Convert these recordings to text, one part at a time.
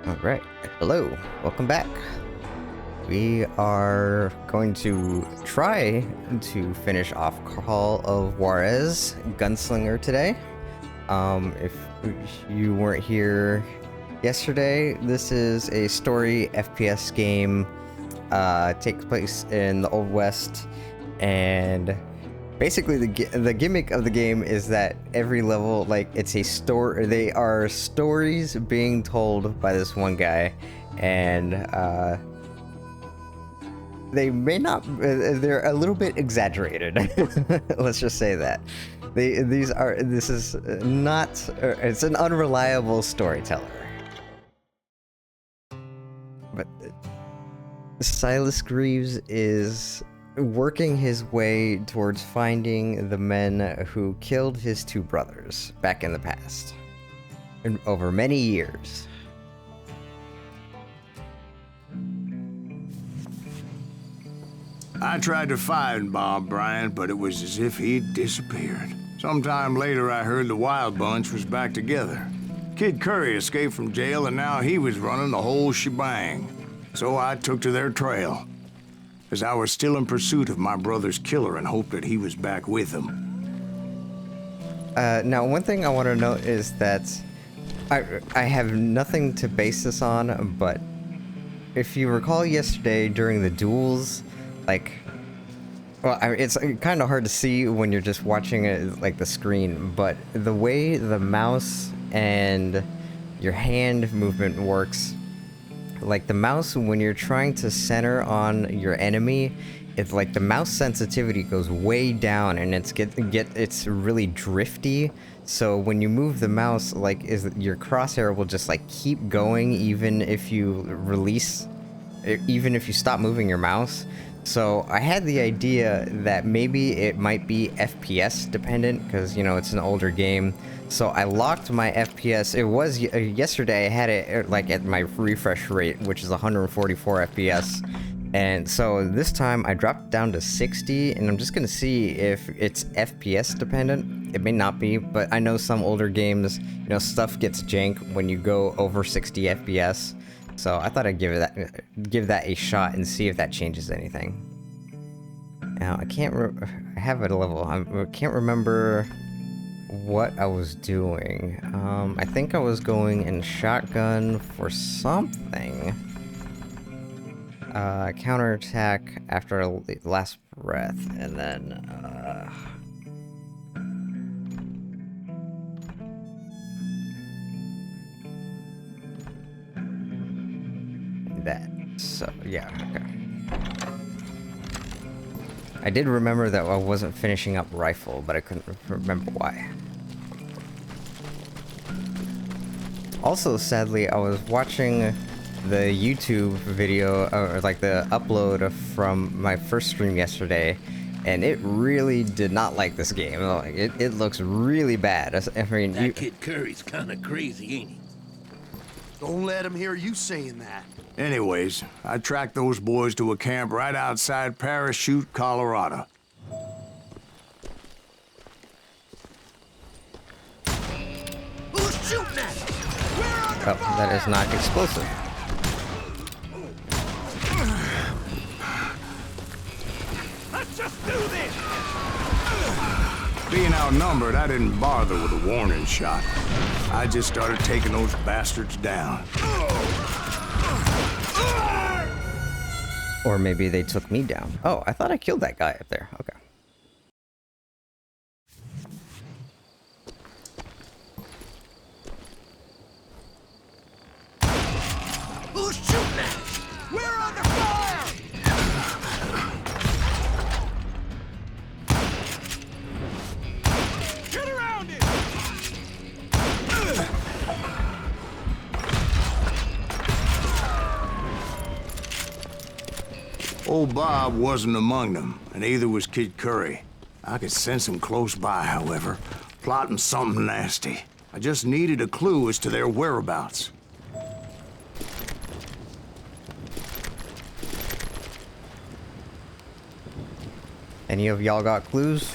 Alright, hello, welcome back. We are going to try to finish off Call of Juarez Gunslinger today. If you weren't here yesterday, this is a story FPS game. Takes place in the Old West, and basically the gimmick of the game is that every level, like, it's a story. They are stories being told by this one guy, and they may not. They're a little bit exaggerated. Let's just say that. This is not. It's an unreliable storyteller. But Silas Greaves is working his way towards finding the men who killed his two brothers back in the past, and over many years. I tried to find Bob Bryant, but it was as if he'd disappeared. Sometime later, I heard the Wild Bunch was back together. Kid Curry escaped from jail, and now he was running the whole shebang. So I took to their trail, as I was still in pursuit of my brother's killer and hoped that he was back with him. Now, one thing I want to note is that I have nothing to base this on, but if you recall yesterday during the duels, like, well, it's kind of hard to see when you're just watching it, like, the screen, but the way the mouse and your hand movement works, like the mouse, when you're trying to center on your enemy, it's like the mouse sensitivity goes way down, and it's really drifty. So when you move the mouse, like, your crosshair will just like keep going even if you stop moving your mouse. So I had the idea that maybe it might be FPS dependent, because, you know, it's an older game. So I locked my FPS. It was yesterday I had it like at my refresh rate, which is 144 FPS. And so this time I dropped it down to 60, and I'm just gonna see if it's FPS dependent. It may not be, but I know some older games, you know, stuff gets jank when you go over 60 FPS. So I thought I'd give that a shot and see if that changes anything. Now I have it a level. I can't remember what I was doing. I think I was going in shotgun for something. Counterattack after last breath, and then that. So yeah, okay. I did remember that I wasn't finishing up rifle, but I couldn't remember why. Also, sadly, I was watching the YouTube video, or like the upload from my first stream yesterday, and it really did not like this game. Like, it looks really bad. I mean, that Kid Curry's kind of crazy, ain't he? Don't let him hear you saying that. Anyways, I tracked those boys to a camp right outside Parachute, Colorado. Who's shooting at us? We're under oh, that is not explosive. Let's just do this! Being outnumbered, I didn't bother with a warning shot. I just started taking those bastards down. Or maybe they took me down. Oh, I thought I killed that guy up there. Okay. Who's shooting at us? We're under fire! Get around it! Old Bob wasn't among them, and neither was Kid Curry. I could sense him close by, however, plotting something nasty. I just needed a clue as to their whereabouts. Any of y'all got clues?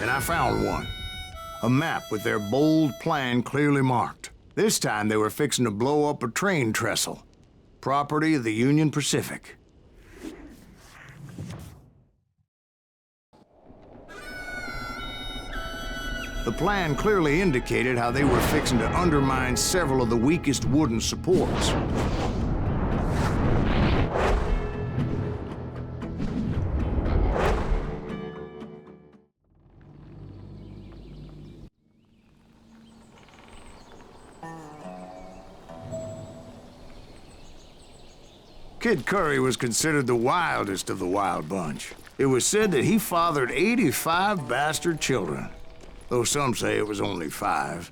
and I found one. A map with their bold plan clearly marked. This time they were fixing to blow up a train trestle. Property of the Union Pacific. The plan clearly indicated how they were fixing to undermine several of the weakest wooden supports. Kid Curry was considered the wildest of the wild bunch. It was said that he fathered 85 bastard children, though some say it was only 5.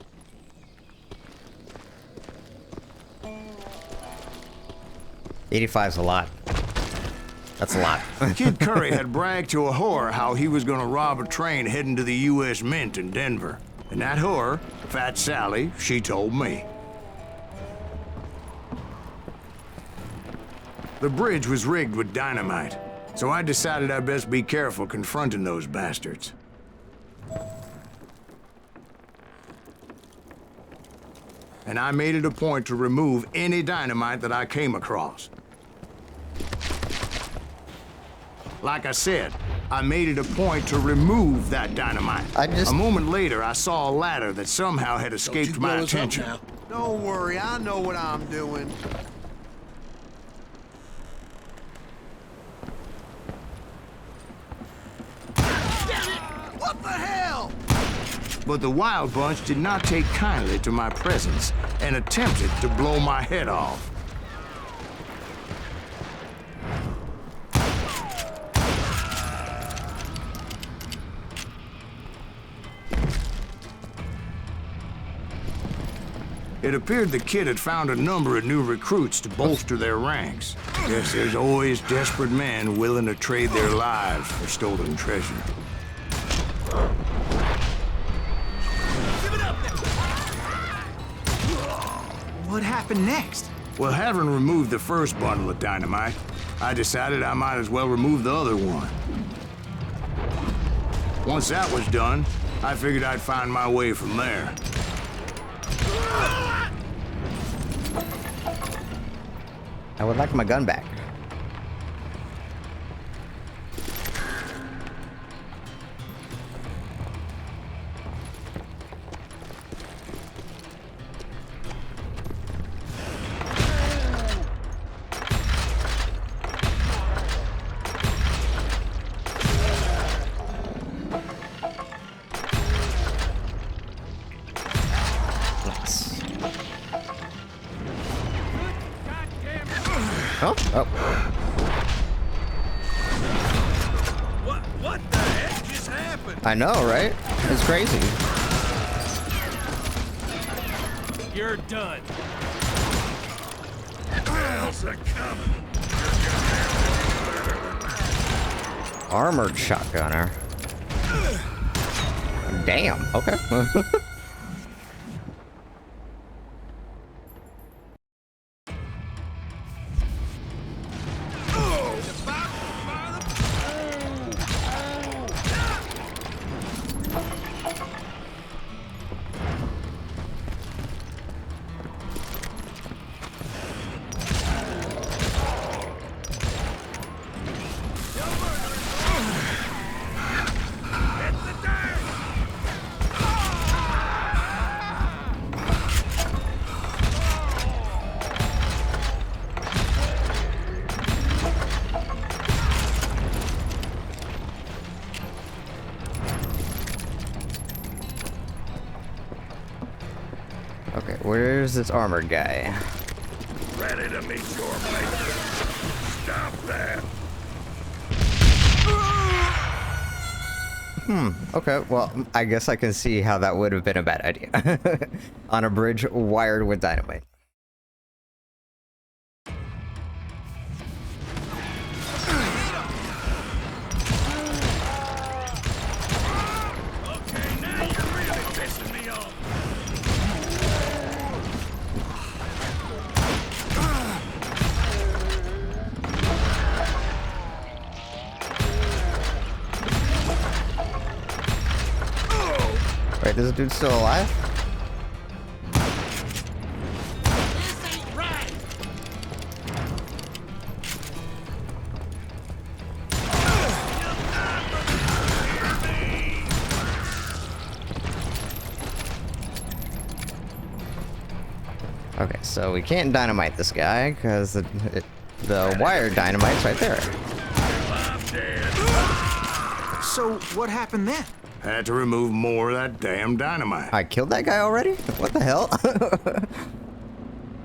$85's a lot. That's a lot. Kid Curry had bragged to a whore how he was gonna rob a train heading to the U.S. Mint in Denver. And that whore, Fat Sally, she told me. The bridge was rigged with dynamite, so I decided I'd best be careful confronting those bastards. And I made it a point to remove any dynamite that I came across. Like I said, I made it a point to remove that dynamite. A moment later, I saw a ladder that somehow had escaped my attention. Don't worry, I know what I'm doing. What the hell? But the Wild Bunch did not take kindly to my presence and attempted to blow my head off. It appeared the kid had found a number of new recruits to bolster their ranks. Guess there's always desperate men willing to trade their lives for stolen treasure. What happened next? Well, having removed the first bundle of dynamite, I decided I might as well remove the other one. Once that was done, I figured I'd find my way from there. I would like my gun back. Oh, oh. What the heck just happened? I know, right? It's crazy. You're done. Hell's a coming. Armored shotgunner. Damn, okay. Okay, where's this armored guy? Ready to meet your mate. Stop that. Okay, well, I guess I can see how that would have been a bad idea. On a bridge wired with dynamite. Okay, now you're really pissing me off. Wait, this dude's still alive? This ain't right. Okay, so we can't dynamite this guy because the wire dynamite's right there. So what happened then? Had to remove more of that damn dynamite. I killed that guy already? What the hell?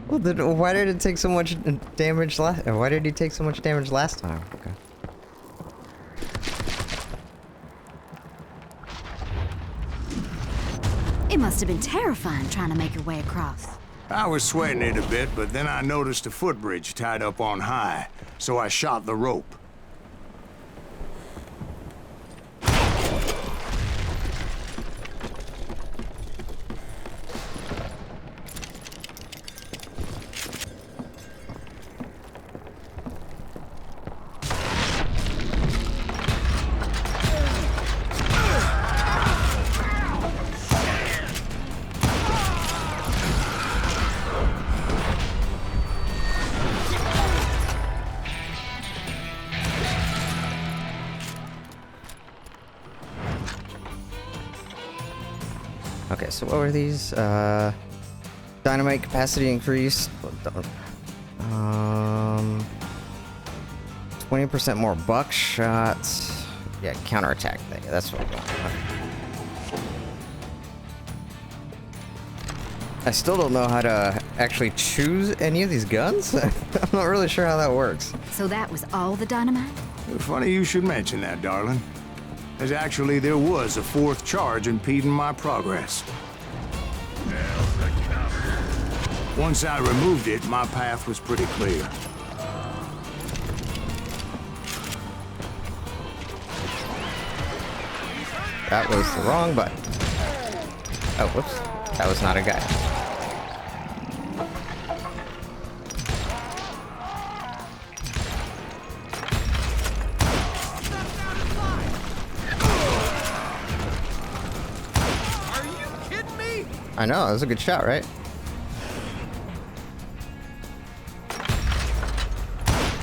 Well, why did it take so much damage last? Why did he take so much damage last time? Okay. It must have been terrifying trying to make your way across. I was sweating it a bit, but then I noticed a footbridge tied up on high, so I shot the rope. Okay, so what were these? Dynamite capacity increased. 20% more buckshot. Yeah, counterattack thing. That's what we want. Okay. I still don't know how to actually choose any of these guns. I'm not really sure how that works. So that was all the dynamite? Funny you should mention that, darling. As actually there was a fourth charge impeding my progress. Once I removed it, my path was pretty clear. That was the wrong button. Oh, whoops. That was not a guy. Are you kidding me? I know, that was a good shot, right?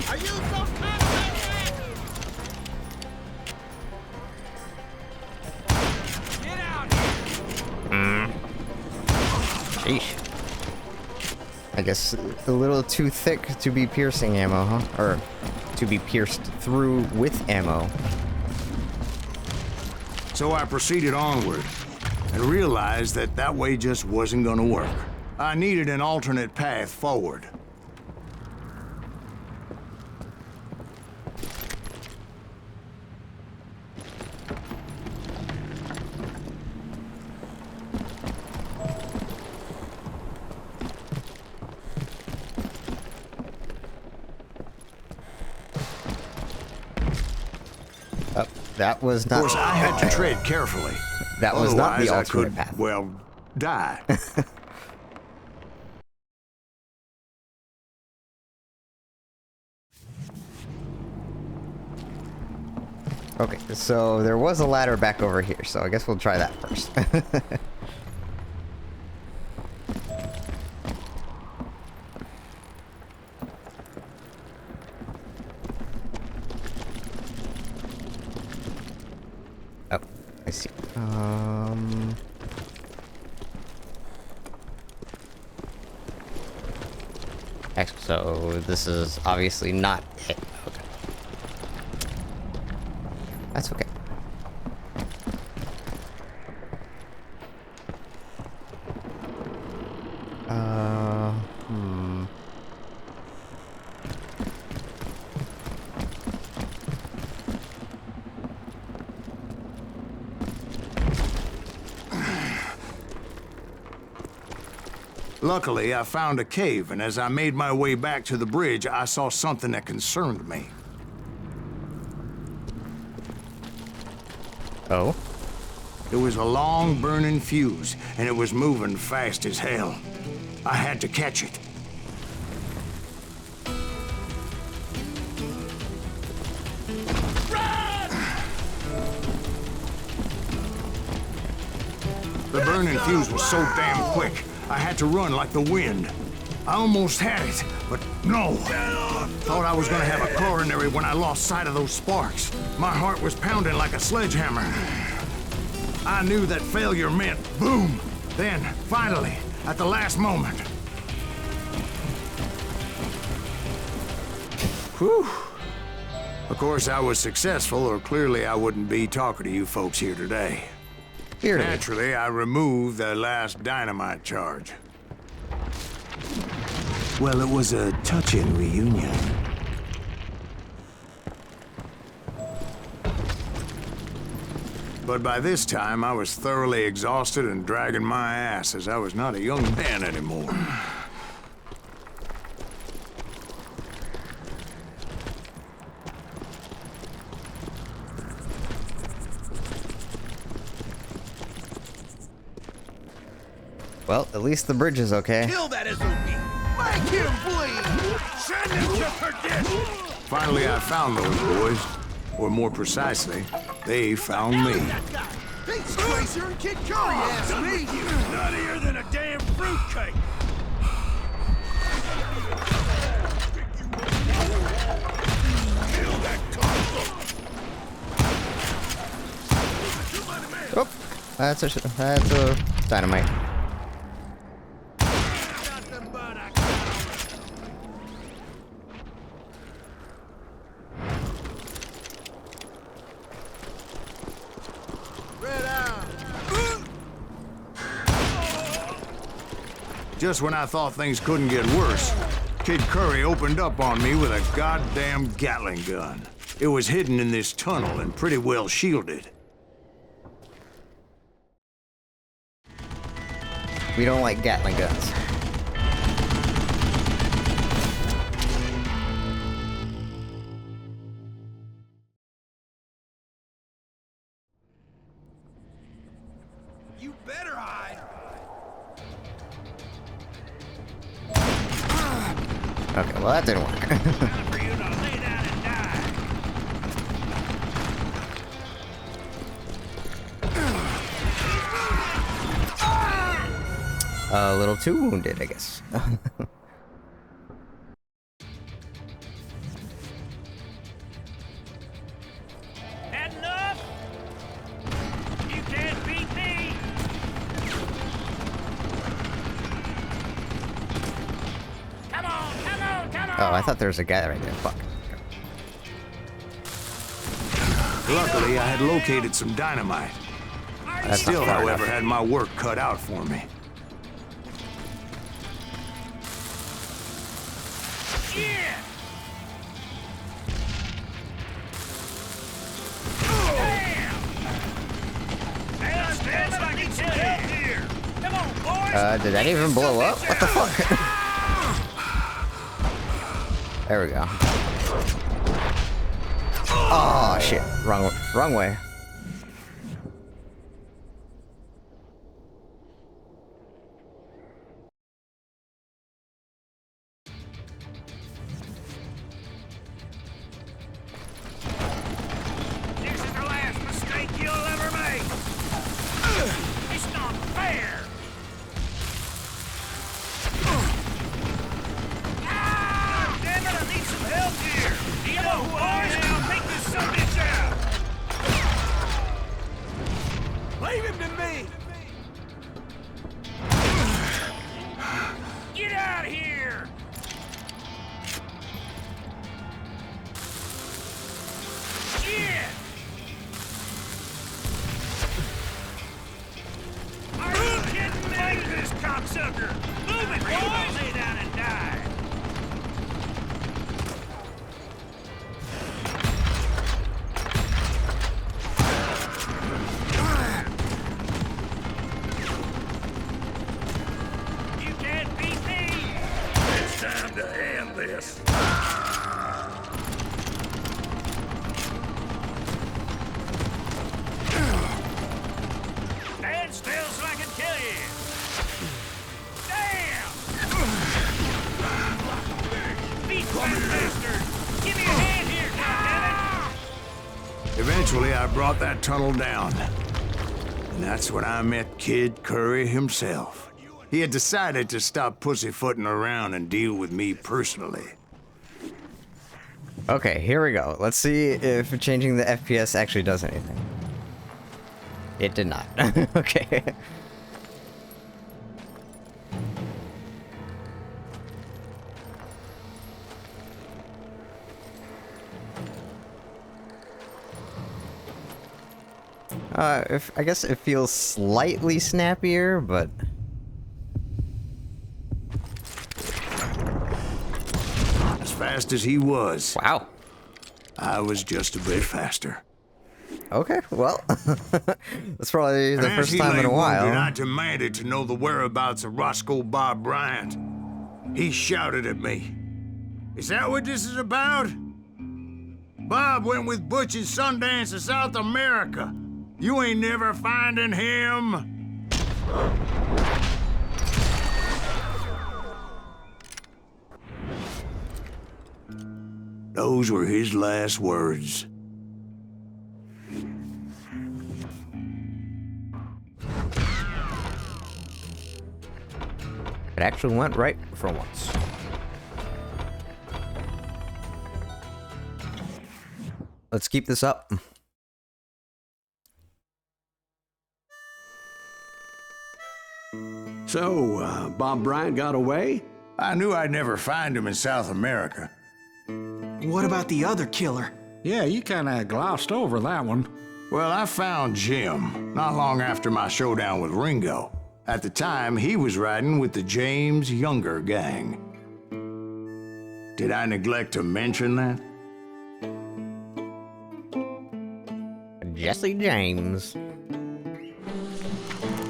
Are you some kind of maniac? Get out here. Sheesh. I guess a little too thick to be piercing ammo, huh? Or to be pierced through with ammo. So I proceeded onward and realized that that way just wasn't gonna work. I needed an alternate path forward. Oh, that was Of not. course, I had to tread carefully. That was not the Otherwise, I alternate could, path. well, die. Okay, so there was a ladder back over here, so I guess we'll try that first. Oh, I see. So this is obviously not it. Okay. That's okay. Hmm. Luckily, I found a cave, and as I made my way back to the bridge, I saw something that concerned me. Oh? It was a long burning fuse, and it was moving fast as hell. I had to catch it. The second fuse was so damn quick, I had to run like the wind. I almost had it, but no. Thought I was gonna have a coronary when I lost sight of those sparks. My heart was pounding like a sledgehammer. I knew that failure meant boom. Then, finally, at the last moment. Whew. Of course, I was successful, or clearly I wouldn't be talking to you folks here today. Naturally, I removed the last dynamite charge. Well, it was a touching reunion. But by this time, I was thoroughly exhausted and dragging my ass, as I was not a young man anymore. Well, at least the bridge is okay. Kill that SOB! Make him bleed! Send him to perdition! Finally, I found those boys. Or more precisely, they found me. That guy! He's crazier than Kid Curry asked me! Nuttier than a damn fruitcake! Kill that cocksucker! Oh, that's a dynamite. Nothing but a Red out! Just when I thought things couldn't get worse, Kid Curry opened up on me with a goddamn Gatling gun. It was hidden in this tunnel and pretty well shielded. We don't like Gatling guns. You better hide! Okay, well that didn't work. Time for you to lay down and die! A little too wounded, I guess. Had enough? You can't beat me! Come on, come on, come on! Oh, I thought there was a guy right there. Fuck. Luckily, I had located some dynamite. That's Still, not far however, enough. had my work cut out for me. Yeah! Damn! Stand like it's help here! Come on, boys! Did that even blow up? What the fuck? There we go. Oh shit! Wrong way. This is the last mistake you'll ever make! It's not fair! Ah! Damn it, I need some help here! Do you know who I am? I'll take this sumbitch out! Leave him to me! Get out of here! Shit! Are you kidding me? This cocksucker! Move it, boys! Lay down and die! You can't beat me! It's time to end this! Stand still so I can kill you! Damn! Beat that bastard! Give me a hand here, goddammit! Eventually, I brought that tunnel down. And that's when I met Kid Curry himself. He had decided to stop pussyfooting around and deal with me personally. Okay, here we go. Let's see if changing the FPS actually does anything. It did not. Okay. I guess it feels slightly snappier, but As fast as he was, wow. I was just a bit faster. Okay, well, that's probably the And as first he time lay in a while. wounded, I demanded to know the whereabouts of Roscoe Bob Bryant. He shouted at me, "Is that what this is about? Bob went with Butch and Sundance to South America. You ain't never finding him." Those were his last words. It actually went right for once. Let's keep this up. So, Bob Bryant got away? I knew I'd never find him in South America. What about the other killer? Yeah, you kind of glossed over that one. Well, I found Jim not long after my showdown with Ringo. At the time, he was riding with the James Younger gang. Did I neglect to mention that? Jesse James.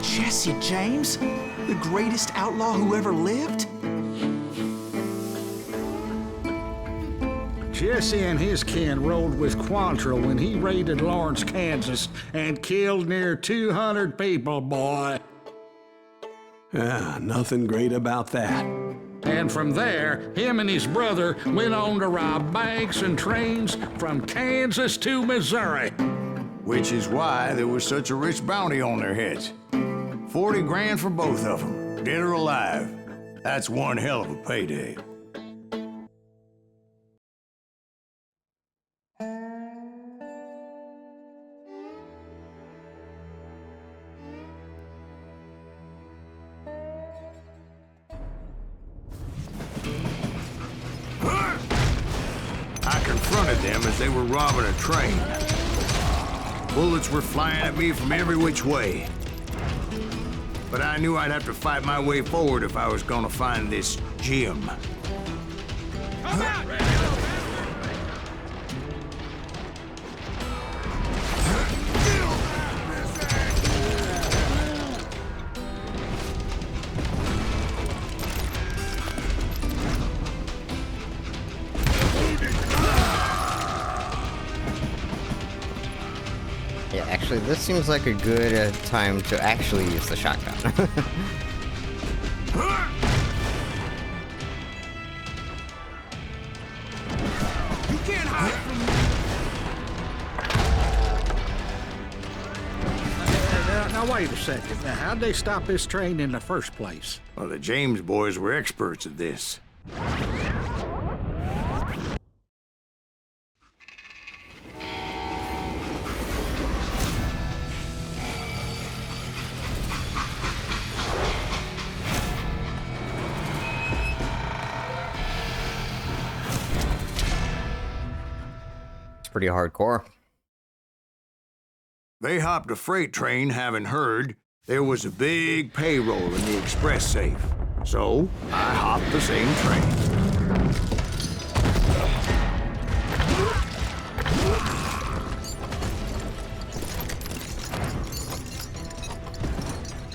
Jesse James? The greatest outlaw who ever lived? Jesse and his kin rode with Quantrill when he raided Lawrence, Kansas, and killed near 200 people, boy. Ah, nothing great about that. And from there, him and his brother went on to rob banks and trains from Kansas to Missouri. Which is why there was such a rich bounty on their heads. 40 grand for both of them, dead or alive. That's one hell of a payday. I confronted them as they were robbing a train. Bullets were flying at me from every which way. But I knew I'd have to fight my way forward if I was gonna find this Jim. Yeah, actually, this seems like a good time to actually use the shotgun. You can't hide from me. Now, wait a second. Now, how'd they stop this train in the first place? Well, the James boys were experts at this. It's pretty hardcore. They hopped a freight train having heard there was a big payroll in the express safe. So, I hopped the same train.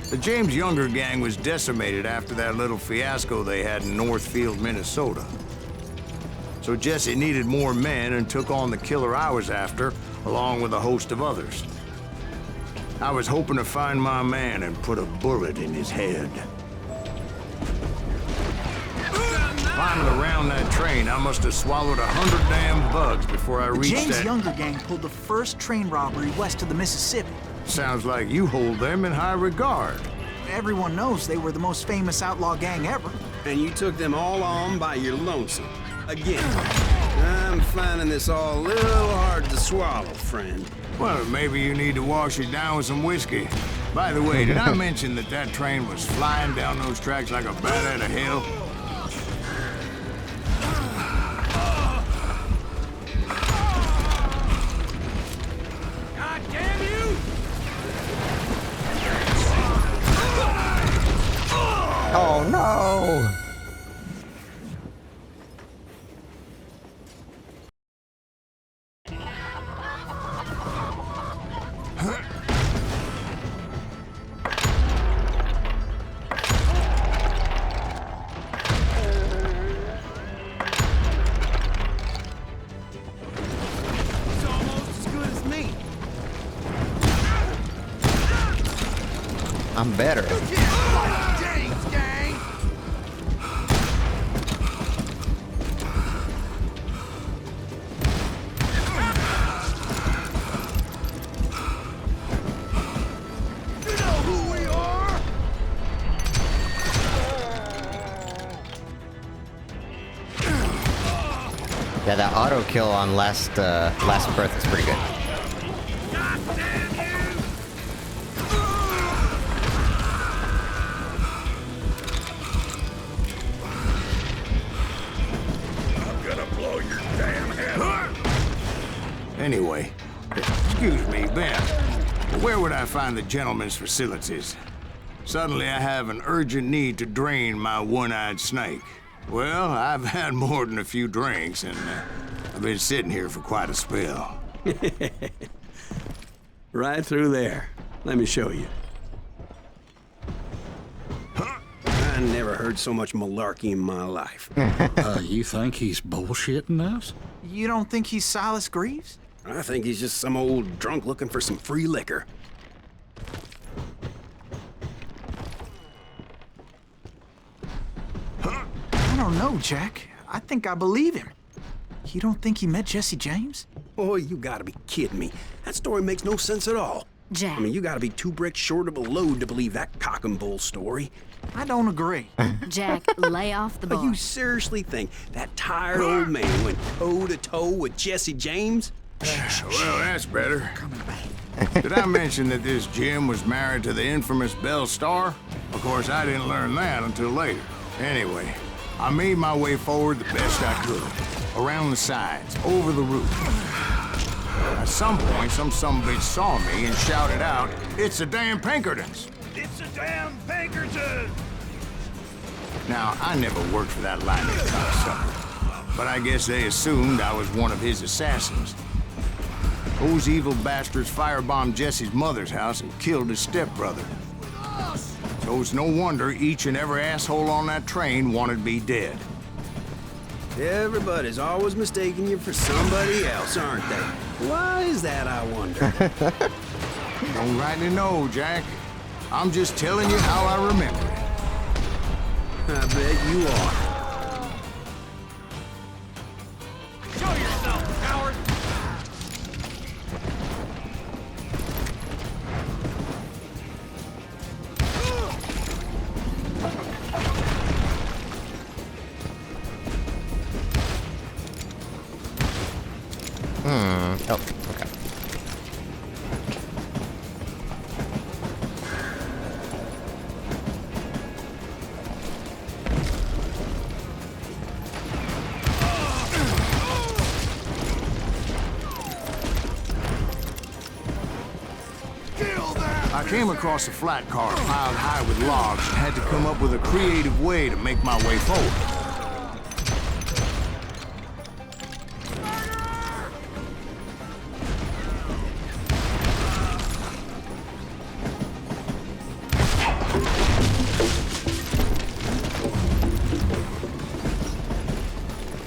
The James Younger gang was decimated after that little fiasco they had in Northfield, Minnesota. So Jesse needed more men and took on the killer I was after, along with a host of others. I was hoping to find my man and put a bullet in his head. Climbing around that train, I must have swallowed 100 damn bugs before I The reached James that... Younger gang pulled the first train robbery west of the Mississippi. Sounds like you hold them in high regard. Everyone knows they were the most famous outlaw gang ever. And you took them all on by your lonesome. Again, I'm finding this all a little hard to swallow, friend. Well, maybe you need to wash it down with some whiskey. By the way, did I mention that that train was flying down those tracks like a bat out of hell? God damn you! Oh no! He's almost as good as me. I'm better. James, gang! You know who we are? Yeah, that auto kill on last breath is pretty good. God damn you! I'm gonna blow your damn head off. Anyway, excuse me, Ben. Where would I find the gentleman's facilities? Suddenly I have an urgent need to drain my one-eyed snake. Well, I've had more than a few drinks, and I've been sitting here for quite a spell. Right through there. Let me show you. I never heard so much malarkey in my life. You think he's bullshitting us? You don't think he's Silas Greaves? I think he's just some old drunk looking for some free liquor. I don't know, Jack. I think I believe him. You don't think he met Jesse James? Oh, you gotta be kidding me. That story makes no sense at all. Jack. I mean, you gotta be 2 bricks short of a load to believe that cock and bull story. I don't agree. Jack, lay off the But bar. you seriously think that tired old man went toe-to-toe with Jesse James? Well, that's better. Did I mention that this Jim was married to the infamous Belle Starr? Of course, I didn't learn that until later. Anyway, I made my way forward the best I could. Around the sides, over the roof. At some point, some sumbitch saw me and shouted out, "It's the damn Pinkertons!" It's a damn Pinkerton! Now, I never worked for that line of cocksucker, but I guess they assumed I was one of his assassins. Those evil bastards firebombed Jesse's mother's house and killed his stepbrother. So it's no wonder each and every asshole on that train wanted me dead. Everybody's always mistaking you for somebody else, aren't they? Why is that, I wonder? Don't rightly know, Jack. I'm just telling you how I remember it. I bet you are. Show yourself, coward! Oh, okay. I came across a flat car piled high with logs and had to come up with a creative way to make my way forward.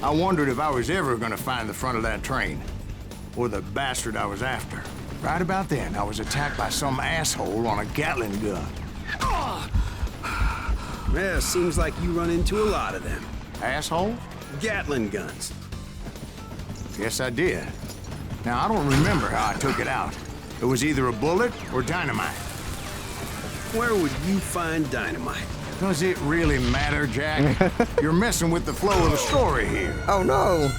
I wondered if I was ever gonna find the front of that train, or the bastard I was after. Right about then, I was attacked by some asshole on a Gatling gun. Yeah, seems like you run into a lot of them. Asshole? Gatling guns. Yes, I did. Now, I don't remember how I took it out, It was either a bullet or dynamite. Where would you find dynamite? Does it really matter, Jack? You're messing with the flow of the story here. Oh no!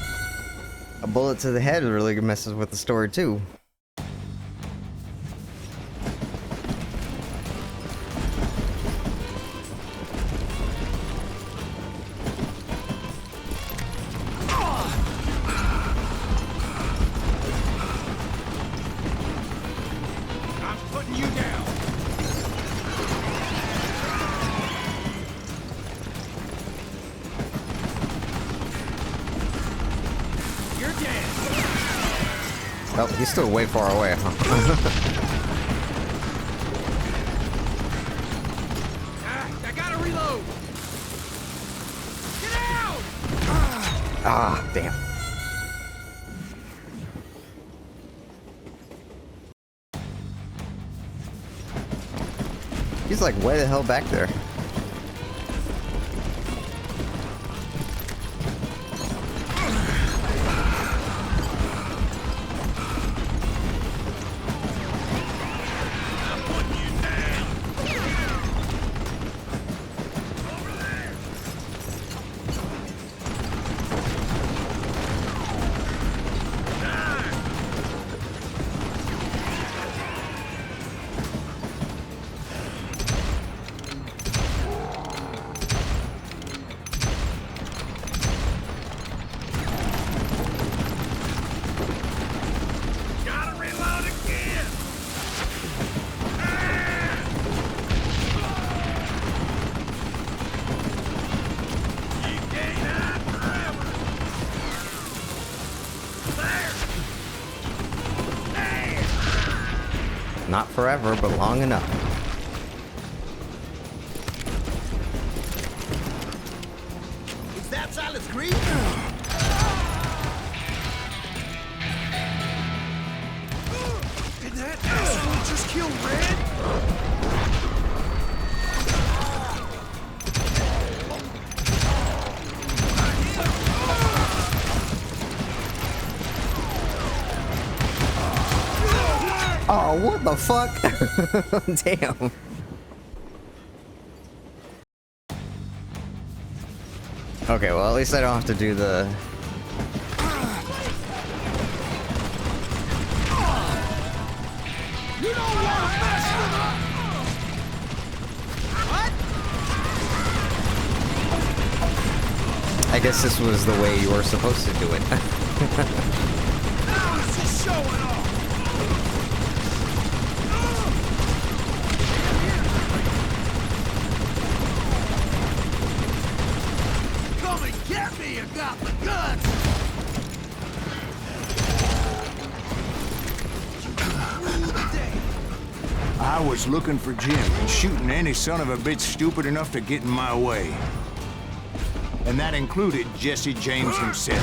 A bullet to the head really messes with the story too. I'm putting you down. You're dead. Oh, he's still way far away, huh? I gotta reload. Get out! Ah, damn. He's like way the hell back there. Gotta reload again. You can't hide forever. There. Not forever, but long enough. Is that Silas Green? Did that asshole just kill Red? Oh, what the fuck? Damn. Okay, well, at least I don't have to do the... You don't want to mess with us! What? I guess this was the way you were supposed to do it. Now he's just showing off! Come and get me, you got the guns! I was looking for Jim and shooting any son of a bitch stupid enough to get in my way. And that included Jesse James himself.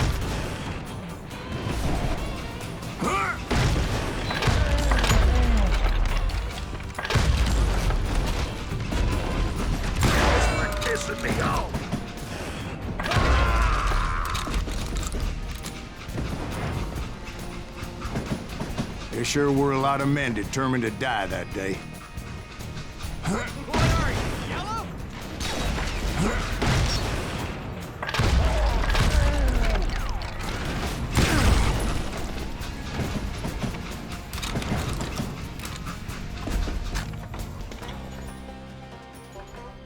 Pissing me off. There sure were a lot of men determined to die that day. What are you, yellow?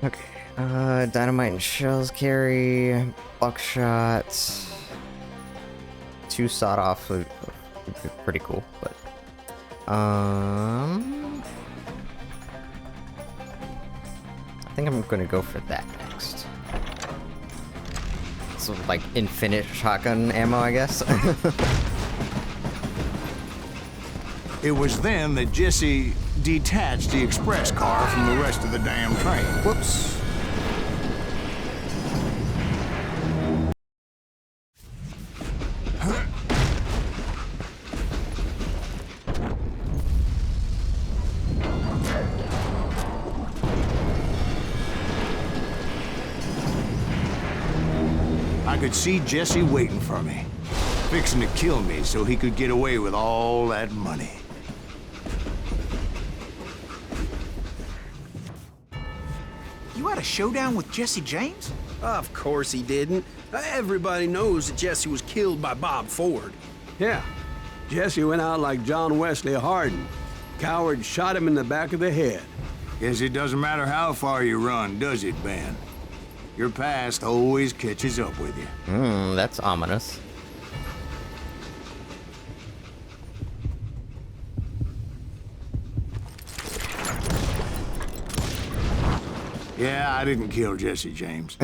Okay, dynamite and shells carry, buckshot, 2 sawed-off, pretty cool, but... I think I'm gonna go for that next. So, like, infinite shotgun ammo, I guess? It was then that Jesse detached the express car from the rest of the damn train. Whoops. I could see Jesse waiting for me, fixing to kill me so he could get away with all that money. showdown with Jesse James? Of course he didn't. Everybody knows that Jesse was killed by Bob Ford. Yeah. Jesse went out like John Wesley Hardin. Coward shot him in the back of the head. Guess it doesn't matter how far you run, does it, Ben? Your past always catches up with you. That's ominous. Yeah, I didn't kill Jesse James.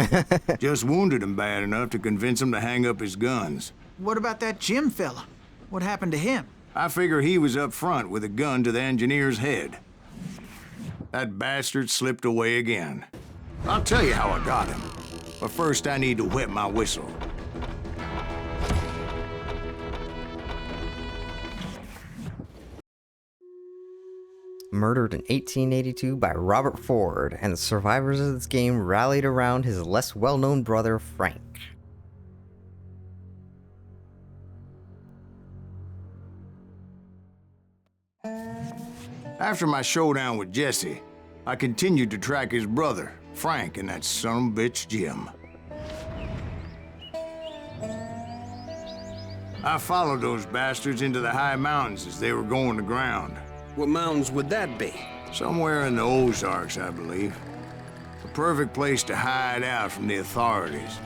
Just wounded him bad enough to convince him to hang up his guns. What about that Jim fella? What happened to him? I figure he was up front with a gun to the engineer's head. That bastard slipped away again. I'll tell you how I got him. But first I need to wet my whistle. Murdered in 1882 by Robert Ford, and the survivors of this game rallied around his less well-known brother, Frank. After my showdown with Jesse, I continued to track his brother, Frank, and that sumbitch Jim. I followed those bastards into the high mountains as they were going to ground. What mountains would that be? Somewhere in the Ozarks, I believe. The perfect place to hide out from the authorities.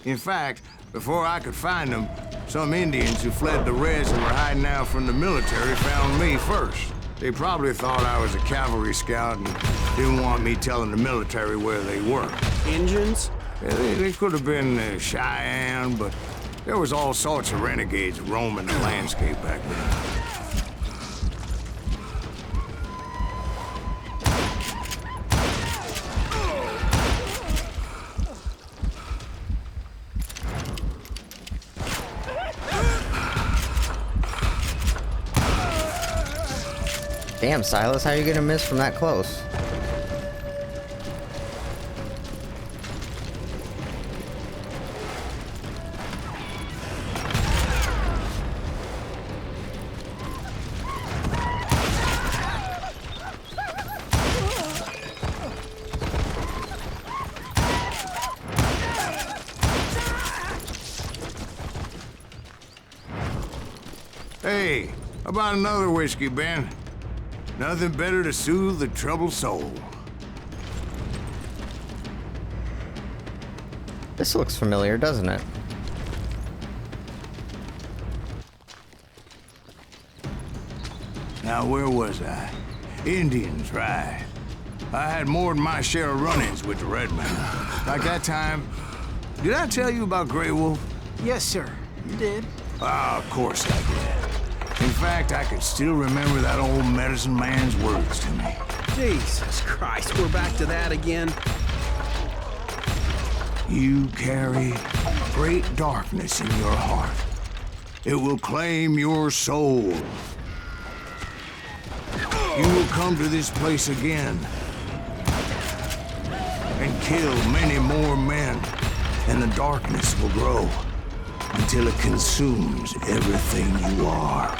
In fact, before I could find them, some Indians who fled the rest and were hiding out from the military found me first. They probably thought I was a cavalry scout and didn't want me telling the military where they were. Indians? Yeah, they could have been Cheyenne, but there was all sorts of renegades roaming the landscape back then. Damn, Silas, how are you gonna miss from that close? Hey, how about another whiskey, Ben? Nothing better to soothe the troubled soul. This looks familiar, doesn't it? Now, where was I? Indians, right. I had more than my share of run-ins with the red man. Like that time... Did I tell you about Grey Wolf? Yes, sir. You did. Ah, of course I did. In fact, I could still remember that old medicine man's words to me. Jesus Christ, we're back to that again. You carry great darkness in your heart. It will claim your soul. You will come to this place again and kill many more men, and the darkness will grow until it consumes everything you are.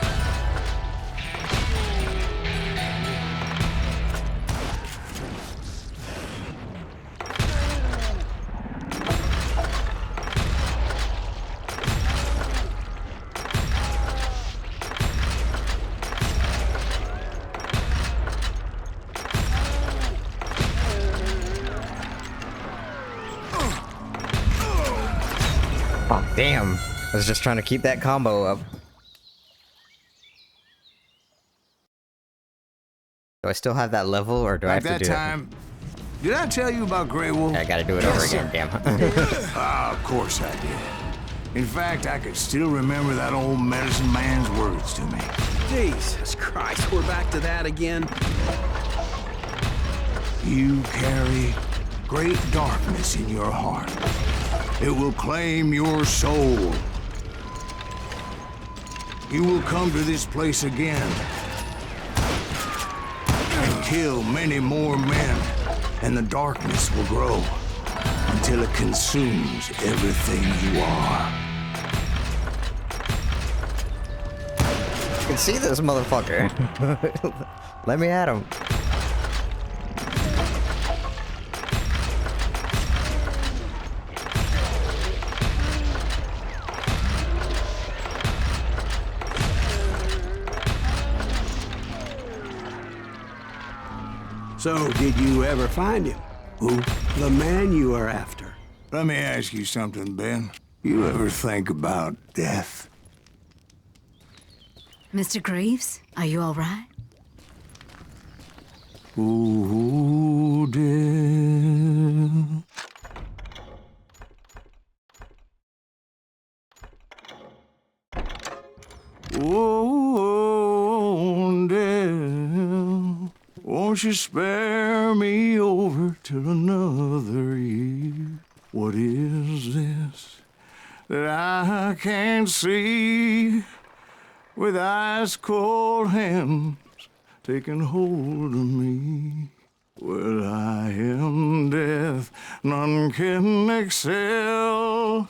Oh, damn. I was just trying to keep that combo up. Do I still have that level, or do I have to do it? Did I tell you about Grey Wolf? I gotta do it over again, damn. Ah, of course I did. In fact, I could still remember that old medicine man's words to me. Jesus Christ, we're back to that again. You carry great darkness in your heart. It will claim your soul. You will come to this place again and kill many more men, and the darkness will grow until it consumes everything you are. can see this motherfucker. Let me at him. So, did you ever find him? Who? The man you are after. Let me ask you something, Ben. You ever think about death? Mr. Greaves, are you all right? Ooh, death. Oh, death. Won't you spare me over till another year? What is this that I can't see with ice cold hands taking hold of me? Well, I am death, none can excel.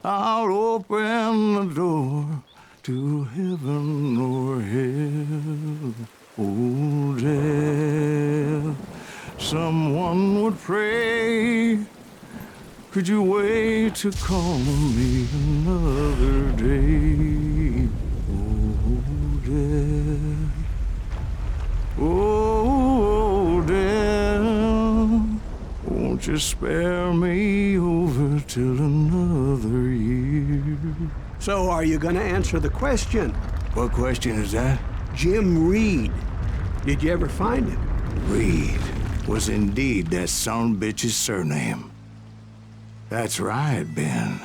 I'll open the door to heaven or hell. Oh, death, someone would pray. Could you wait to call me another day? Oh, death. Oh, death. Won't you spare me over till another year? So, are you gonna answer the question? What question is that? Jim Reed. Did you ever find him? Reed was indeed that son bitch's surname. That's right, Ben.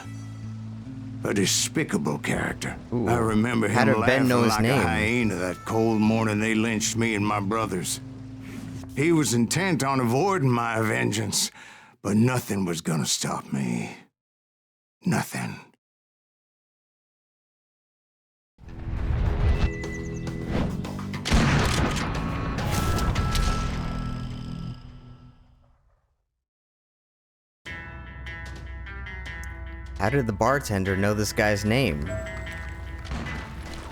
A despicable character. Ooh. I remember How him did Ben laughing know his like name? a hyena that cold morning they lynched me and my brothers. He was intent on avoiding my vengeance, but nothing was gonna stop me. Nothing. How did the bartender know this guy's name?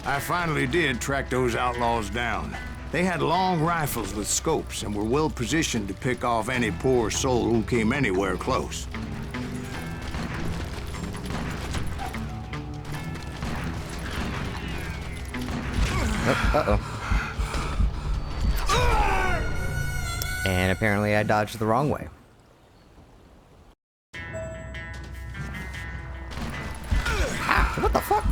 I finally did track those outlaws down. They had long rifles with scopes and were well positioned to pick off any poor soul who came anywhere close. Uh-oh. And apparently I dodged the wrong way. Ah, what the fuck?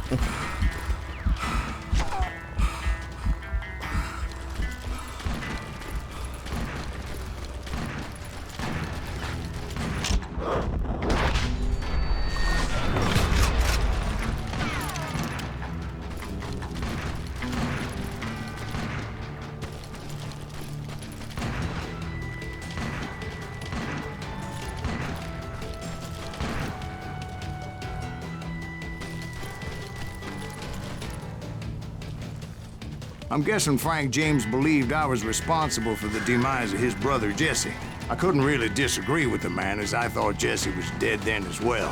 I'm guessing Frank James believed I was responsible for the demise of his brother Jesse. I couldn't really disagree with the man, as I thought Jesse was dead then as well.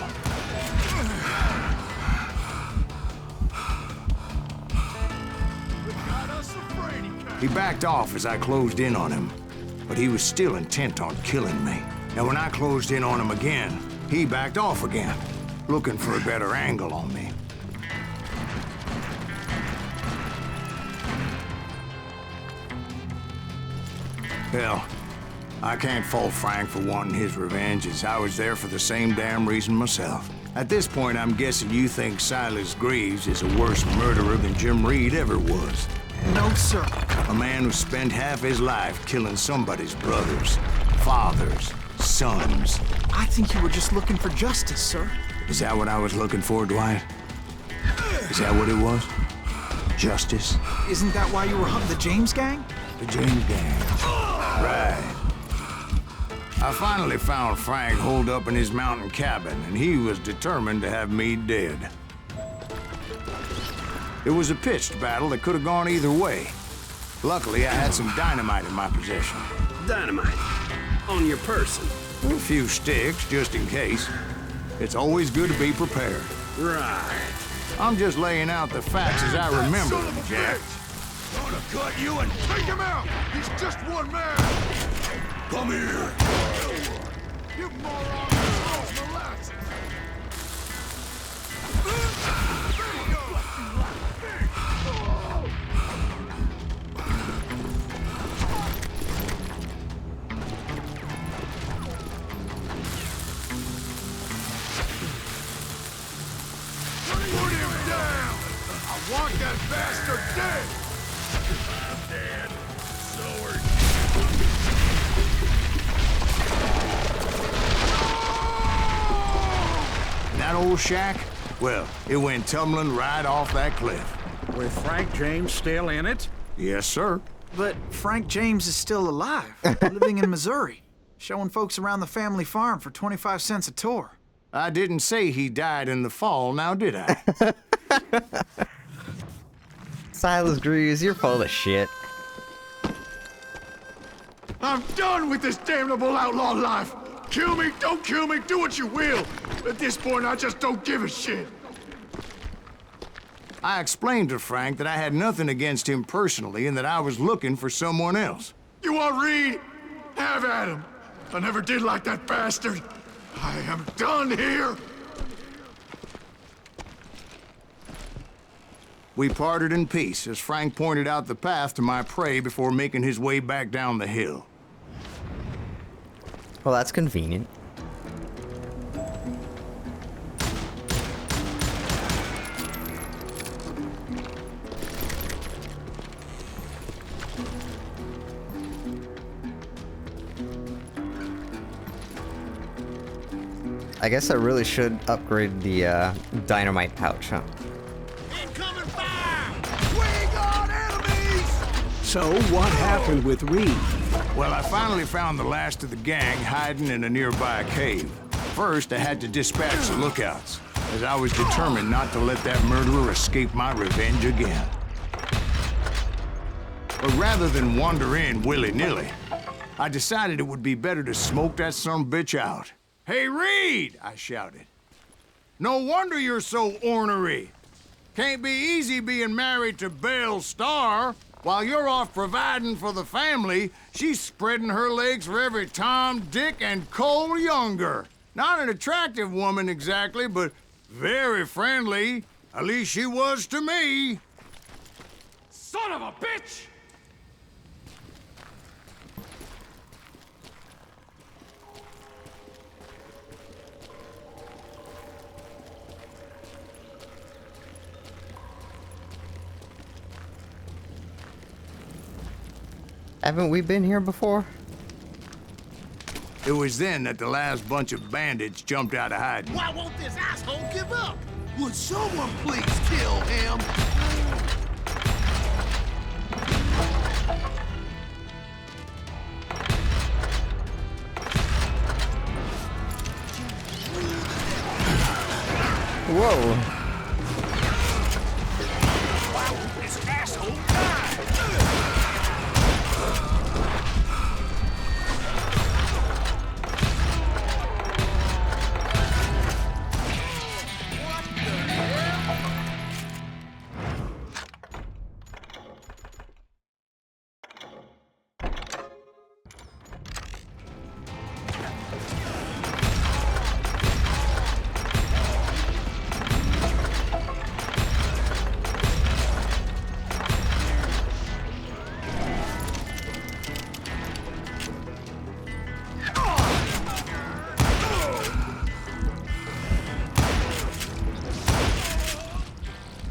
He backed off as I closed in on him, but he was still intent on killing me. And when I closed in on him again, he backed off again, looking for a better angle on me. Hell, I can't fault Frank for wanting his revenge, as I was there for the same damn reason myself. At this point, I'm guessing you think Silas Greaves is a worse murderer than Jim Reed ever was. No, sir. A man who spent half his life killing somebody's brothers, fathers, sons. I think you were just looking for justice, sir. Is that what I was looking for, Dwight? Is that what it was? Justice? Isn't that why you were hunting the James gang? The James gang. Right. I finally found Frank holed up in his mountain cabin, and he was determined to have me dead. It was a pitched battle that could have gone either way. Luckily, I had some dynamite in my possession. Dynamite. On your person. A few sticks, just in case. It's always good to be prepared. Right. I'm just laying out the facts as I remember them, Jack. cut you and take him out! He's just one man! Come here! You moron! Molasses! Put him down! I want that bastard dead! Dead. Sword. That old shack? Well, it went tumbling right off that cliff. With Frank James still in it? Yes, sir. But Frank James is still alive, living in Missouri, showing folks around the family farm for 25 cents a tour. I didn't say he died in the fall, now did I? Silas Greaves, you're full of shit. I'm done with this damnable outlaw life! Kill me, don't kill me, do what you will! At this point, I just don't give a shit! I explained to Frank that I had nothing against him personally and that I was looking for someone else. You want Reed? Have at him! I never did like that bastard! I am done here! We parted in peace as Frank pointed out the path to my prey before making his way back down the hill. Well, that's convenient. I guess I really should upgrade the dynamite pouch, huh? Incoming fire! We got enemies! So what happened with Reed? Well, I finally found the last of the gang hiding in a nearby cave. First, I had to dispatch the lookouts, as I was determined not to let that murderer escape my revenge again. But rather than wander in willy-nilly, I decided it would be better to smoke that sumbitch out. "Hey, Reed!" I shouted. "No wonder you're so ornery. Can't be easy being married to Belle Starr. While you're off providing for the family, she's spreading her legs for every Tom, Dick, and Cole Younger. Not an attractive woman exactly, but very friendly. At least she was to me." Son of a bitch! Haven't we been here before? It was then that the last bunch of bandits jumped out of hiding. Why won't this asshole give up? Would someone please kill him? Whoa. Why won't this asshole die?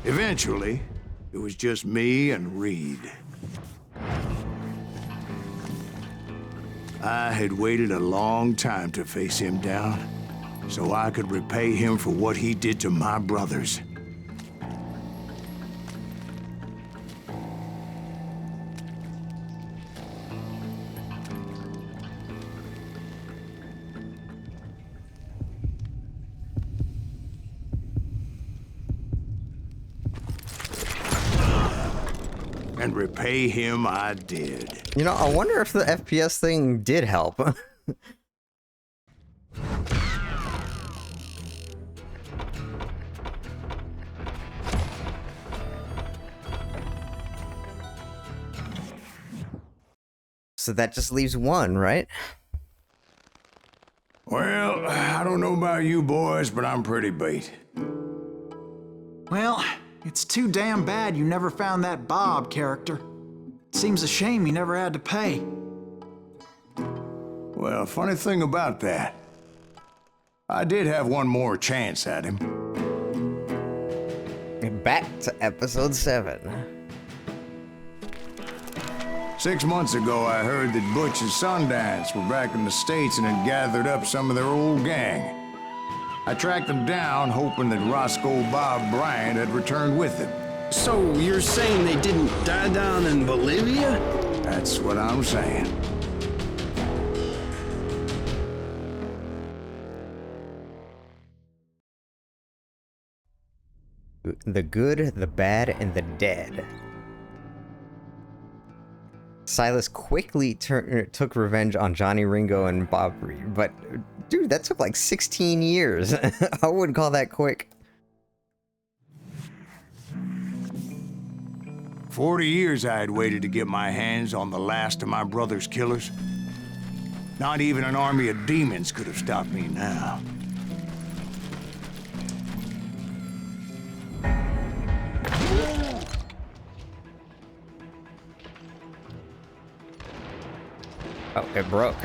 Eventually, it was just me and Reed. I had waited a long time to face him down, so I could repay him for what he did to my brothers. And repay him I did. You know, I wonder if the FPS thing did help. So that just leaves one, right? Well, I don't know about you boys, but I'm pretty beat. Well, it's too damn bad you never found that Bob character. Seems a shame he never had to pay. Well, funny thing about that, I did have one more chance at him. Back to episode 7. 6 months ago, I heard that Butch and Sundance were back in the States and had gathered up some of their old gang. I tracked them down, hoping that Roscoe Bob Bryant had returned with them. So you're saying they didn't die down in Bolivia? That's what I'm saying. The good, the bad, and the dead. Silas quickly took revenge on Johnny Ringo and Bob Reed, but dude, that took like 16 years. I wouldn't call that quick. 40 years I had waited to get my hands on the last of my brother's killers. Not even an army of demons could have stopped me now. Oh, it broke.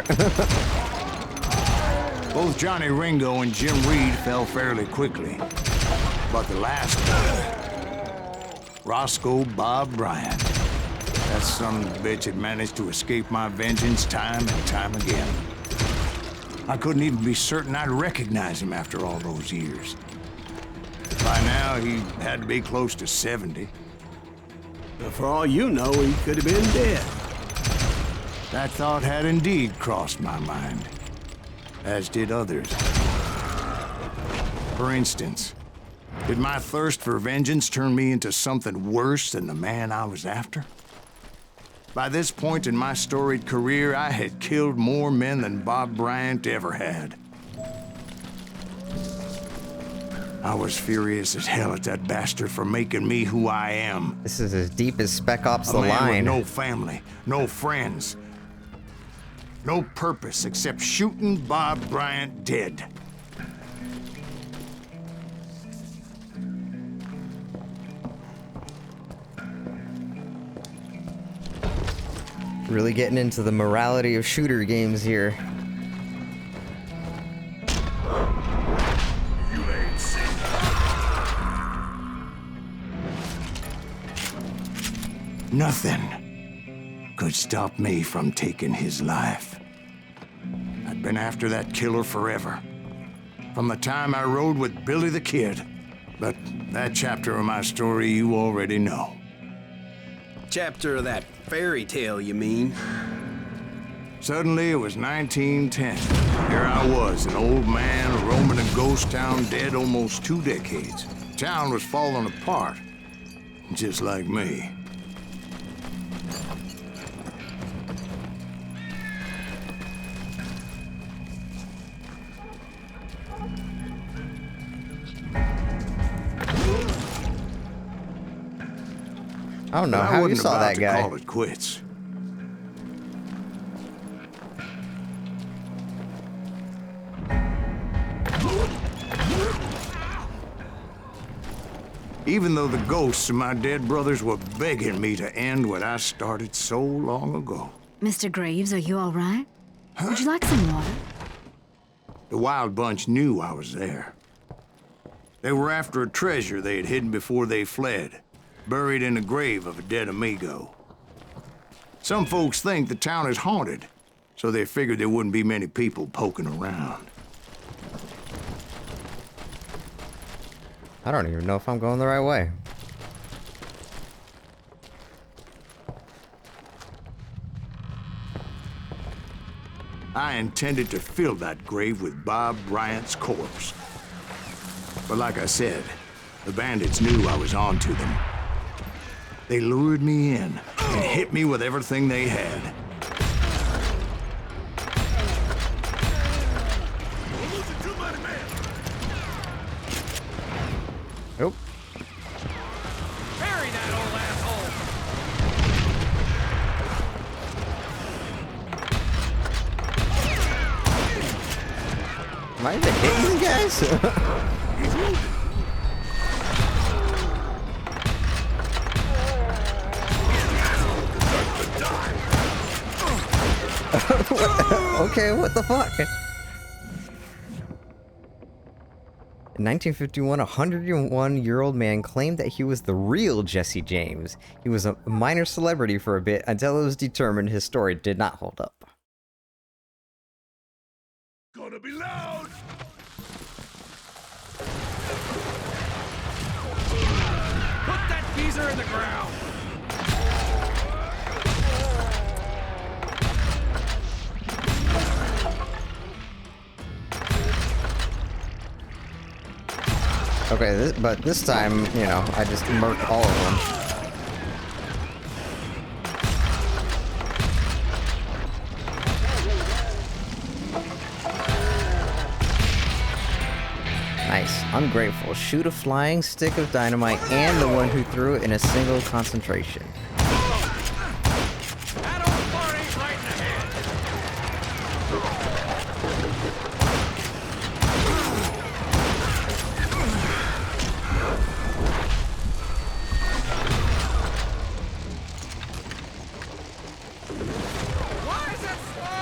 Both Johnny Ringo and Jim Reed fell fairly quickly. But the last one, Roscoe Bob Bryant. That son of a bitch had managed to escape my vengeance time and time again. I couldn't even be certain I'd recognize him after all those years. By now, he had to be close to 70. But for all you know, he could have been dead. That thought had indeed crossed my mind, as did others. For instance, did my thirst for vengeance turn me into something worse than the man I was after? By this point in my storied career, I had killed more men than Bob Bryant ever had. I was furious as hell at that bastard for making me who I am. This is as deep as Spec Ops The A man with Line. no family, no friends, no purpose except shooting Bob Bryant dead. Really getting into the morality of shooter games here. Nothing could stop me from taking his life. I'd been after that killer forever. From the time I rode with Billy the Kid. But that chapter of my story you already know. Chapter of that fairy tale, you mean? Suddenly, it was 1910. Here I was, an old man roaming a ghost town dead almost 2 decades. Town was falling apart, just like me. I don't know But I how you wasn't saw about that to guy. call it quits. Even though the ghosts of my dead brothers were begging me to end what I started so long ago. Mr. Graves, are you all right? Would you like some water? The Wild Bunch knew I was there. They were after a treasure they had hidden before they fled, buried in the grave of a dead amigo. Some folks think the town is haunted, so they figured there wouldn't be many people poking around. I don't even know if I'm going the right way. I intended to fill that grave with Bob Bryant's corpse. But like I said, the bandits knew I was on to them. They lured me in and hit me with everything they had. Nope. Bury that old asshole! Am I even hitting these guys? Okay, what the fuck? In 1951, a 101-year-old man claimed that he was the real Jesse James. He was a minor celebrity for a bit until it was determined his story did not hold up. Gonna be loud! Put that geezer in the ground! Okay, but this time, you know, I just murked all of them. Nice. Ungrateful. Shoot a flying stick of dynamite and the one who threw it in a single concentration. That old fart ain't right in the head! Why is it slow?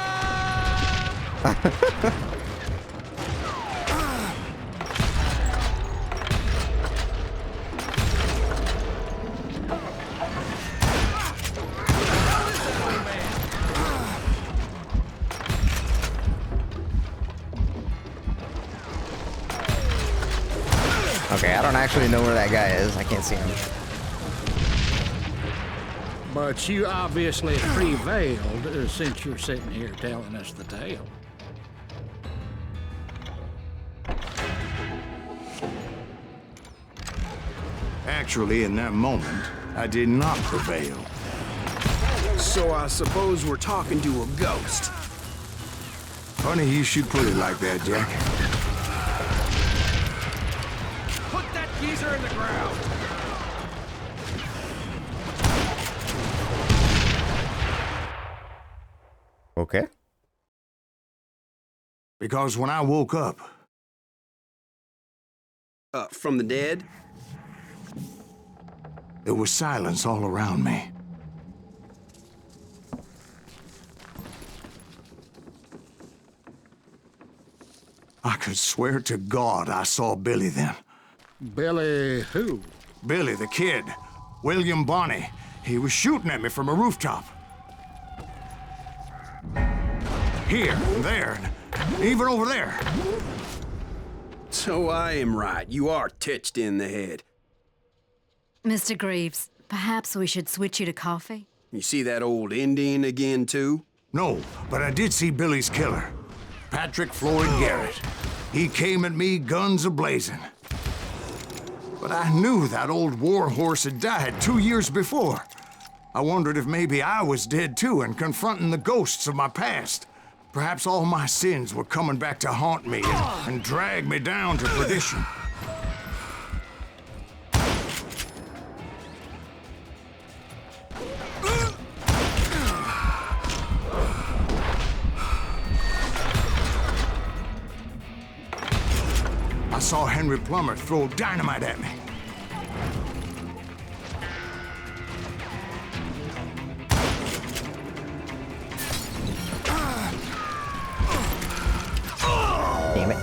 Okay, I don't actually know where that guy is. I can't see him. But you obviously prevailed since you're sitting here telling us the tale. Actually, in that moment, I did not prevail. So I suppose we're talking to a ghost. Funny you should put it like that, Jack. Put that geezer in the ground! Okay. Because when I woke up, From the dead? there was silence all around me. I could swear to God I saw Billy then. Billy who? Billy, the kid. William Bonney. He was shooting at me from a rooftop. Here, and there, and even over there. So I am right. You are touched in the head. Mr. Greaves, perhaps we should switch you to coffee? You see that old Indian again, too? No, but I did see Billy's killer. Patrick Floyd Garrett. He came at me guns a-blazing. But I knew that old war horse had died 2 years before. I wondered if maybe I was dead too and confronting the ghosts of my past. Perhaps all my sins were coming back to haunt me and drag me down to perdition. I saw Henry Plummer throw dynamite at me. Damn it.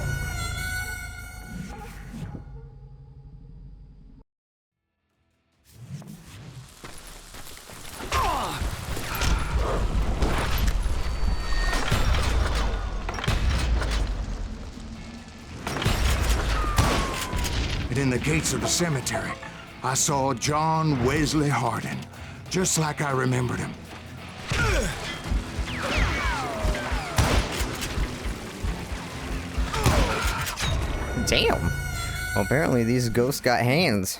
And in the gates of the cemetery, I saw John Wesley Hardin, just like I remembered him. Damn. Well, apparently these ghosts got hands.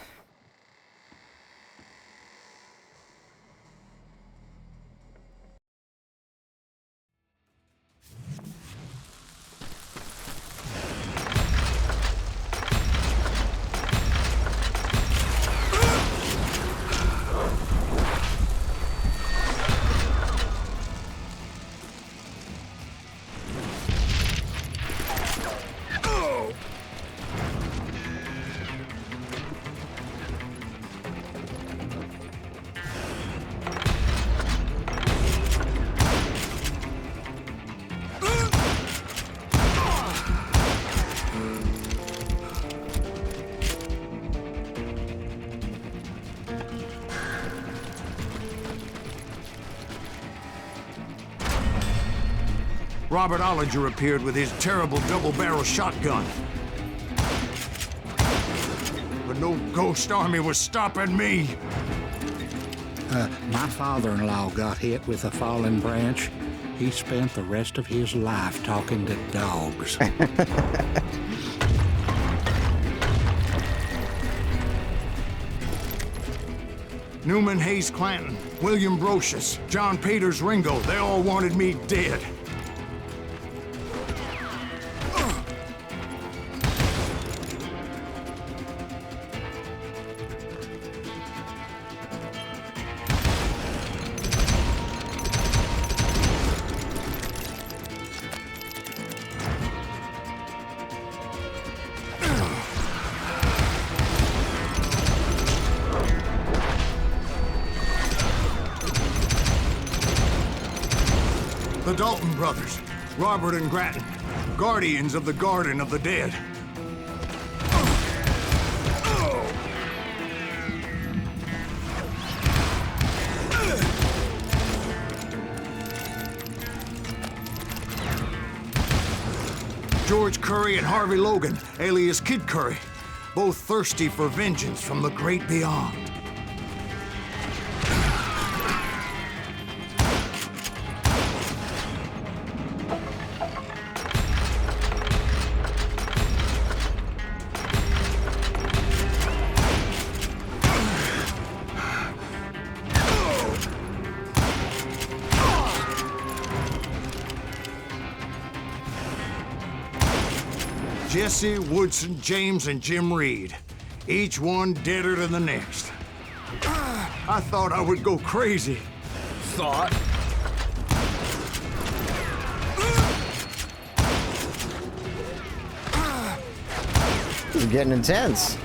Robert Ollinger appeared with his terrible double-barrel shotgun. But no ghost army was stopping me. My father-in-law got hit with a fallen branch. He spent the rest of his life talking to dogs. Newman Hayes Clanton, William Brocious, John Peters Ringo, they all wanted me dead. The Dalton brothers, Robert and Grattan, guardians of the Garden of the Dead. George Curry and Harvey Logan, alias Kid Curry, both thirsty for vengeance from the great beyond. Jesse, Woodson, James, and Jim Reed. Each one deader than the next. I thought I would go crazy. Thought? It's getting intense.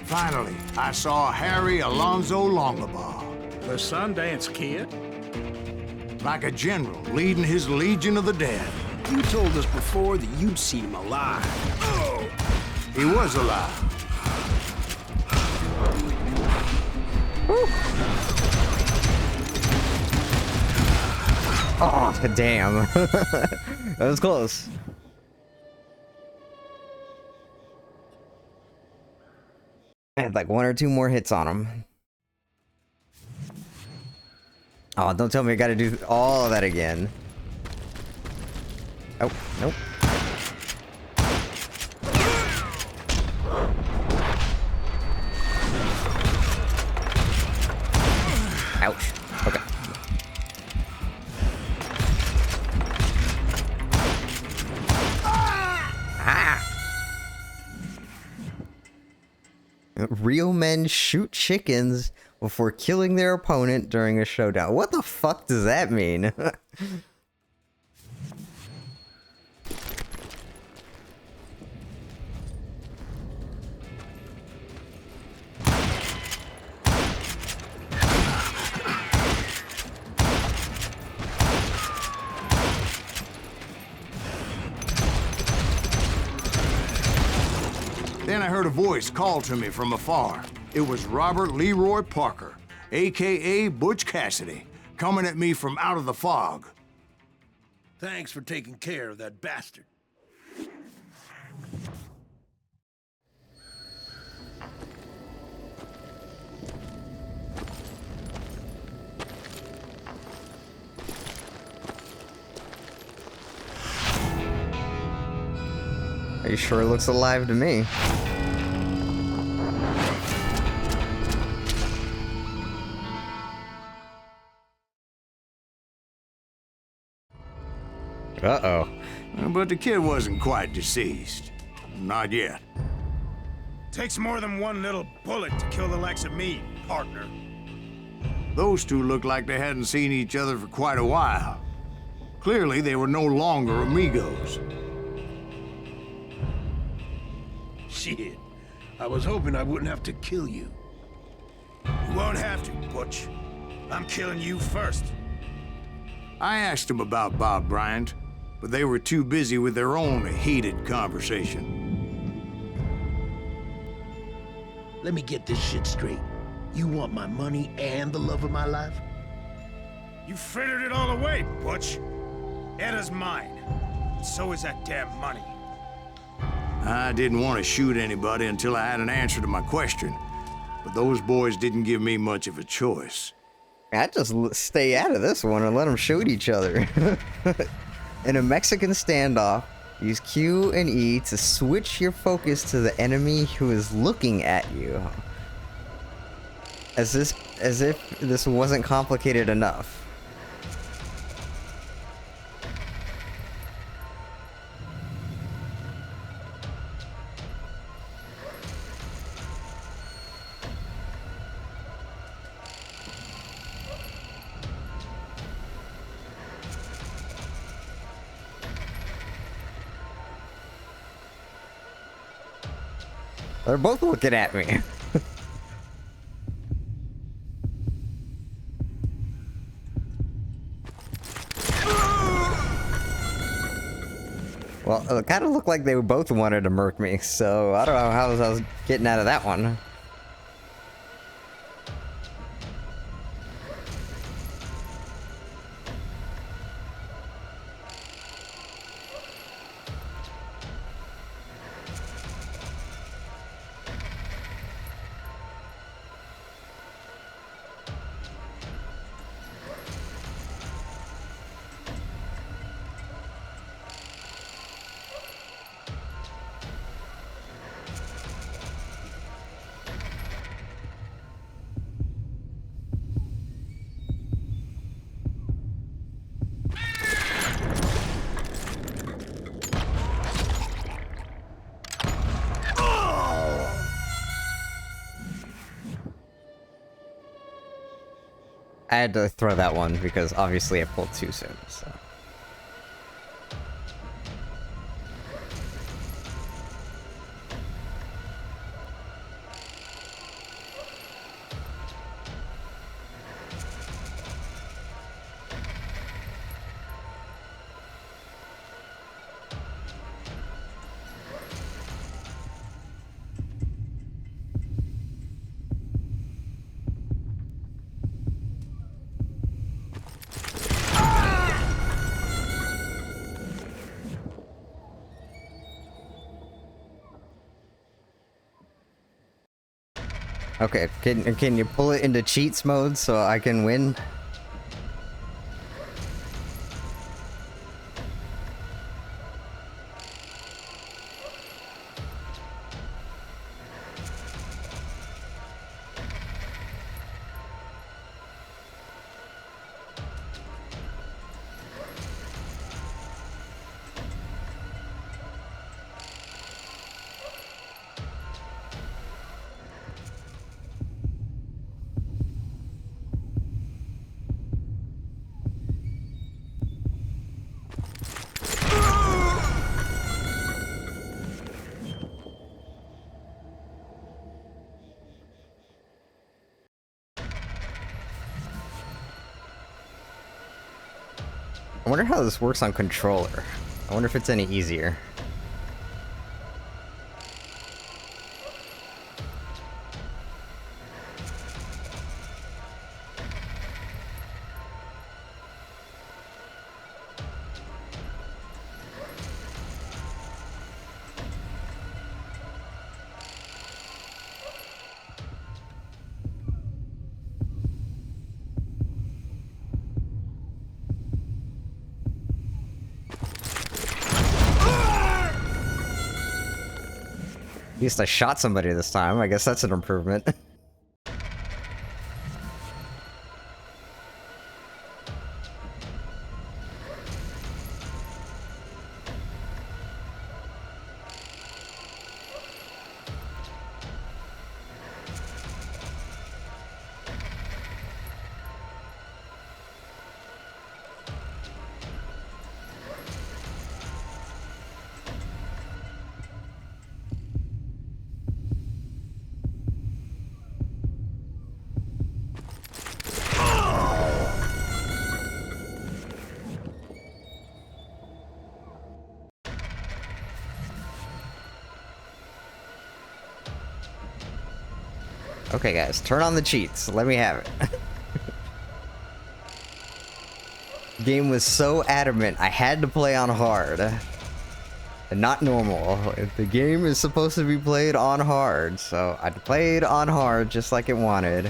Finally, I saw Harry Alonzo Longabaugh. The Sundance Kid? Like a general leading his Legion of the Dead. You told us before that you'd seen him alive. Oh! He was alive. Oh, damn. That was close. I had like 1 or 2 more hits on him. Oh, don't tell me I gotta do all of that again. Oh, nope. Ouch. Okay. Real men shoot chickens before killing their opponent during a showdown. What the fuck does that mean? Then I heard a voice call to me from afar. It was Robert Leroy Parker, a.k.a. Butch Cassidy, coming at me from out of the fog. Thanks for taking care of that bastard. He sure looks alive to me. Uh-oh. But the kid wasn't quite deceased. Not yet. Takes more than one little bullet to kill the likes of me, partner. Those two looked like they hadn't seen each other for quite a while. Clearly, they were no longer amigos. Shit. I was hoping I wouldn't have to kill you. You won't have to, Butch. I'm killing you first. I asked them about Bob Bryant, but they were too busy with their own heated conversation. Let me get this shit straight. You want my money and the love of my life? You frittered it all away, Butch. Etta's mine. So is that damn money. I didn't want to shoot anybody until I had an answer to my question, but those boys didn't give me much of a choice. I'd just stay out of this one and let them shoot each other. In a Mexican standoff, use Q and E to switch your focus to the enemy who is looking at you. As if this wasn't complicated enough. They're both looking at me. Well, it kind of looked like they both wanted to murk me, so I don't know how I was getting out of that one. I had to throw that one because obviously I pulled too soon, so. Okay, can you pull it into cheats mode so I can win? I wonder how this works on controller. I wonder if it's any easier. At least I shot somebody this time. I guess that's an improvement. Okay, guys, turn on the cheats. Let me have it. Game was so adamant I had to play on hard. And not normal. The game is supposed to be played on hard, so I played on hard just like it wanted.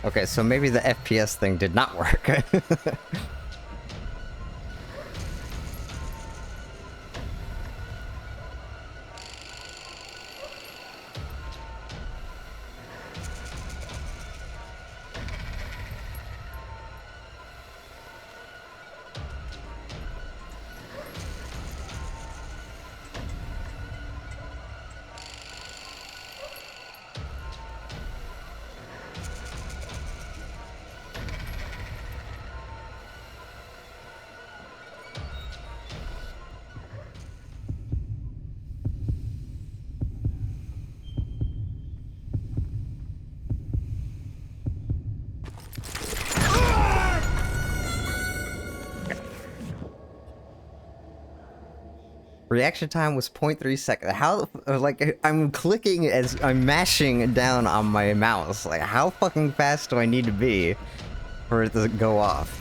Okay, so maybe the FPS thing did not work. Reaction time was 0.3 seconds. How, like, I'm clicking as I'm mashing down on my mouse. Like, how fucking fast do I need to be for it to go off?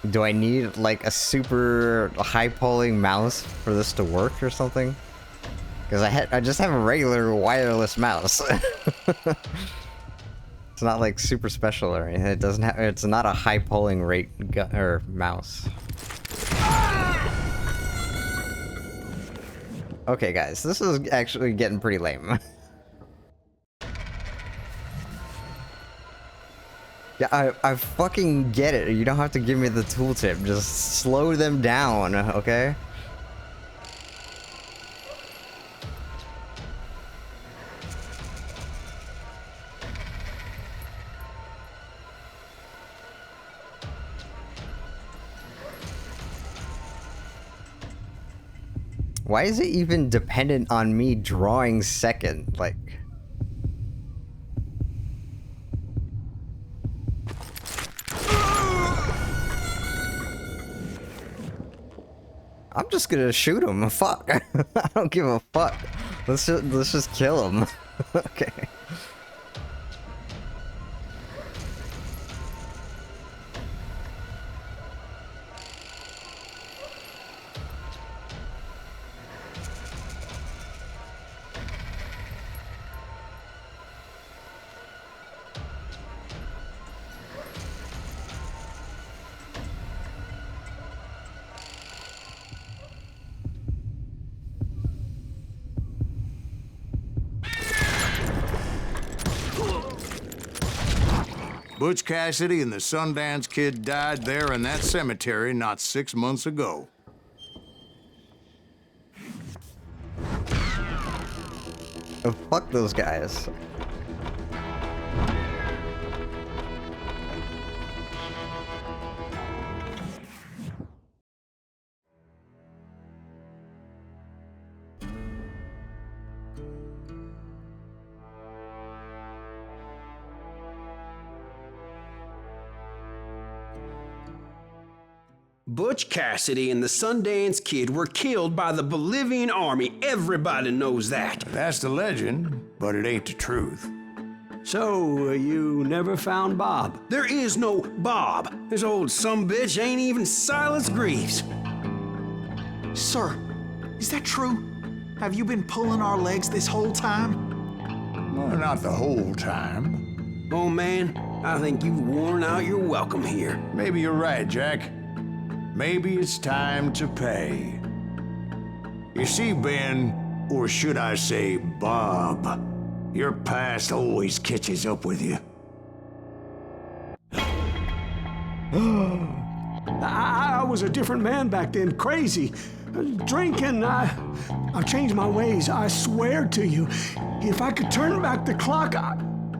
Do I need, like, a super high-polling mouse for this to work or something? Because I just have a regular wireless mouse. It's not like super special or anything. It doesn't have. It's not a high polling rate or mouse. Okay, guys, this is actually getting pretty lame. Yeah, I fucking get it. You don't have to give me the tooltip. Just slow them down, okay? Why is it even dependent on me drawing second? Like... I'm just gonna shoot him. Fuck. I don't give a fuck. Let's just kill him. Okay. Butch Cassidy and the Sundance Kid died there in that cemetery not 6 months ago. Oh, fuck those guys. Butch Cassidy and the Sundance Kid were killed by the Bolivian army. Everybody knows that. That's the legend, but it ain't the truth. So, you never found Bob? There is no Bob. This old sumbitch ain't even Silas Greaves. Sir, is that true? Have you been pulling our legs this whole time? Well, not the whole time. Oh man, I think you've worn out your welcome here. Maybe you're right, Jack. Maybe it's time to pay. You see, Ben, or should I say Bob, your past always catches up with you. I was a different man back then, crazy. Drinking, I've changed my ways, I swear to you. If I could turn back the clock,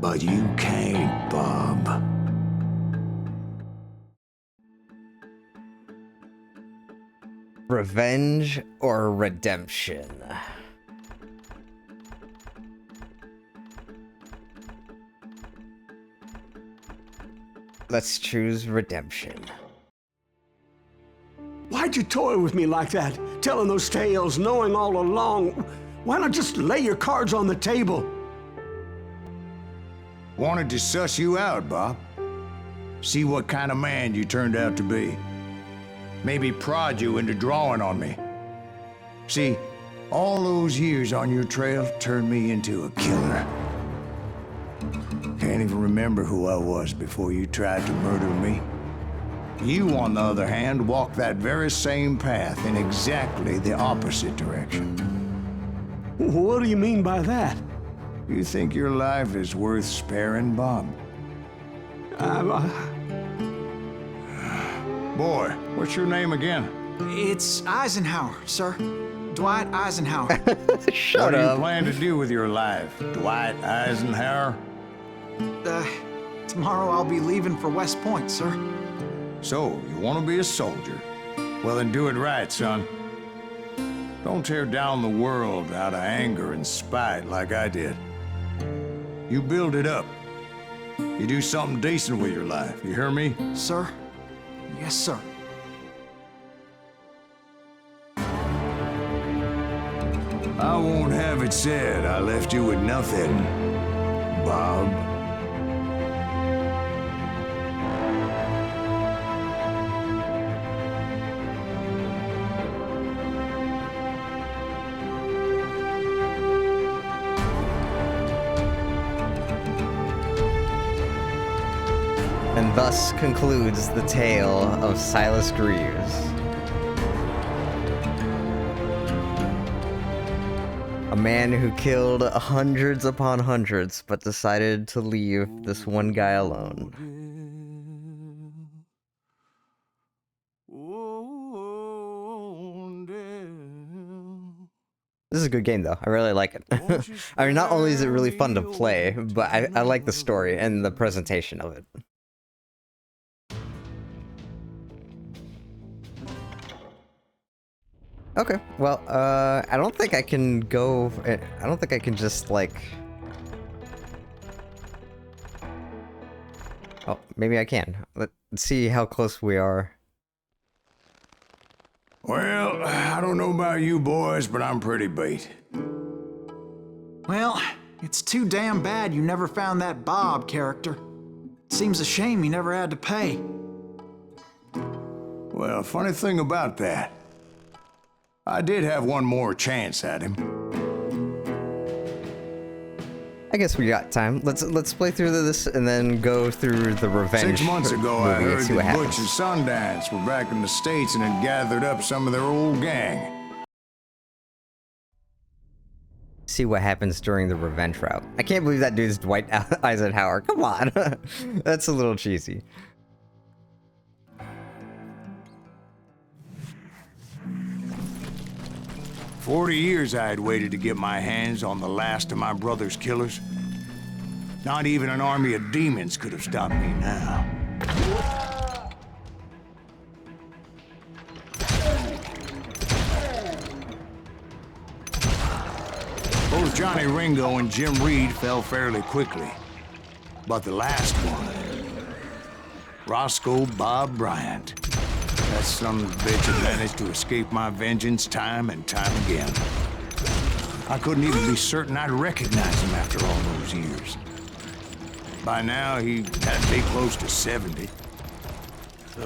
But you can't, Bob. Revenge or redemption? Let's choose redemption. Why'd you toy with me like that? Telling those tales, knowing all along. Why not just lay your cards on the table? Wanted to suss you out, Bob. See what kind of man you turned out to be. Maybe prod you into drawing on me. See, all those years on your trail turned me into a killer. Can't even remember who I was before you tried to murder me. You, on the other hand, walked that very same path in exactly the opposite direction. What do you mean by that? You think your life is worth sparing, Bob? Boy, what's your name again? It's Eisenhower, sir. Dwight Eisenhower. Shut What do you up. plan to do with your life, Dwight Eisenhower? Tomorrow I'll be leaving for West Point, sir. So, you want to be a soldier? Well, then do it right, son. Don't tear down the world out of anger and spite like I did. You build it up. You do something decent with your life, you hear me? Sir? Yes, sir. I won't have it said I left you with nothing, Bob. And thus concludes the tale of Silas Greaves. A man who killed hundreds upon hundreds, but decided to leave this one guy alone. This is a good game, though. I really like it. I mean, not only is it really fun to play, but I like the story and the presentation of it. Okay, well, I don't think I can go... I don't think I can just, like... Oh, maybe I can. Let's see how close we are. Well, I don't know about you boys, but I'm pretty beat. Well, it's too damn bad you never found that Bob character. Seems a shame you never had to pay. Well, funny thing about that, I did have one more chance at him. I guess we got time. Let's play through this and then go through the revenge. 6 months ago, I movie and heard see what that happens. Butch and Sundance were back in the States and had gathered up some of their old gang. See what happens during the revenge route. I can't believe that dude's Dwight Eisenhower. Come on. That's a little cheesy. "40 years I had waited to get my hands on the last of my brother's killers. Not even an army of demons could have stopped me now. Both Johnny Ringo and Jim Reed fell fairly quickly. But the last one, Roscoe Bob Bryant, That son of a bitch had managed to escape my vengeance time and time again. I couldn't even be certain I'd recognize him after all those years. By now, he had to be close to 70.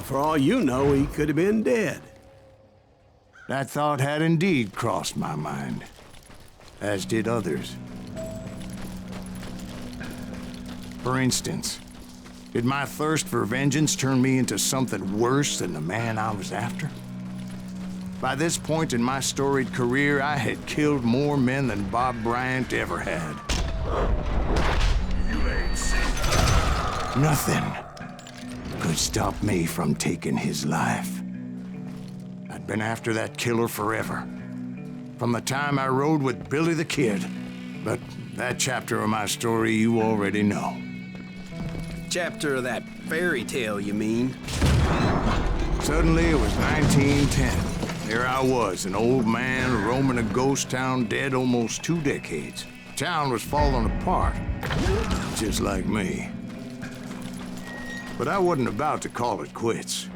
For all you know, he could have been dead. That thought had indeed crossed my mind, as did others. For instance, did my thirst for vengeance turn me into something worse than the man I was after? By this point in my storied career, I had killed more men than Bob Bryant ever had. Nothing could stop me from taking his life. I'd been after that killer forever, from the time I rode with Billy the Kid. But that chapter of my story you already know. Chapter of that fairy tale, you mean? Suddenly, it was 1910. There I was, an old man roaming a ghost town dead almost 2 decades. Town was falling apart, just like me. But I wasn't about to call it quits.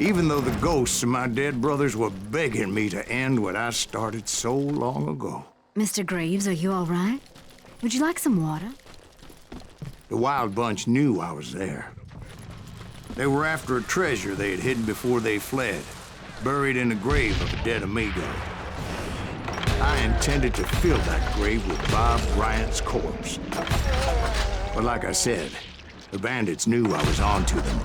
Even though the ghosts of my dead brothers were begging me to end what I started so long ago. Mr. Greaves, are you all right? Would you like some water? The Wild Bunch knew I was there. They were after a treasure they had hidden before they fled, buried in the grave of a dead amigo. I intended to fill that grave with Bob Bryant's corpse. But like I said, the bandits knew I was on to them.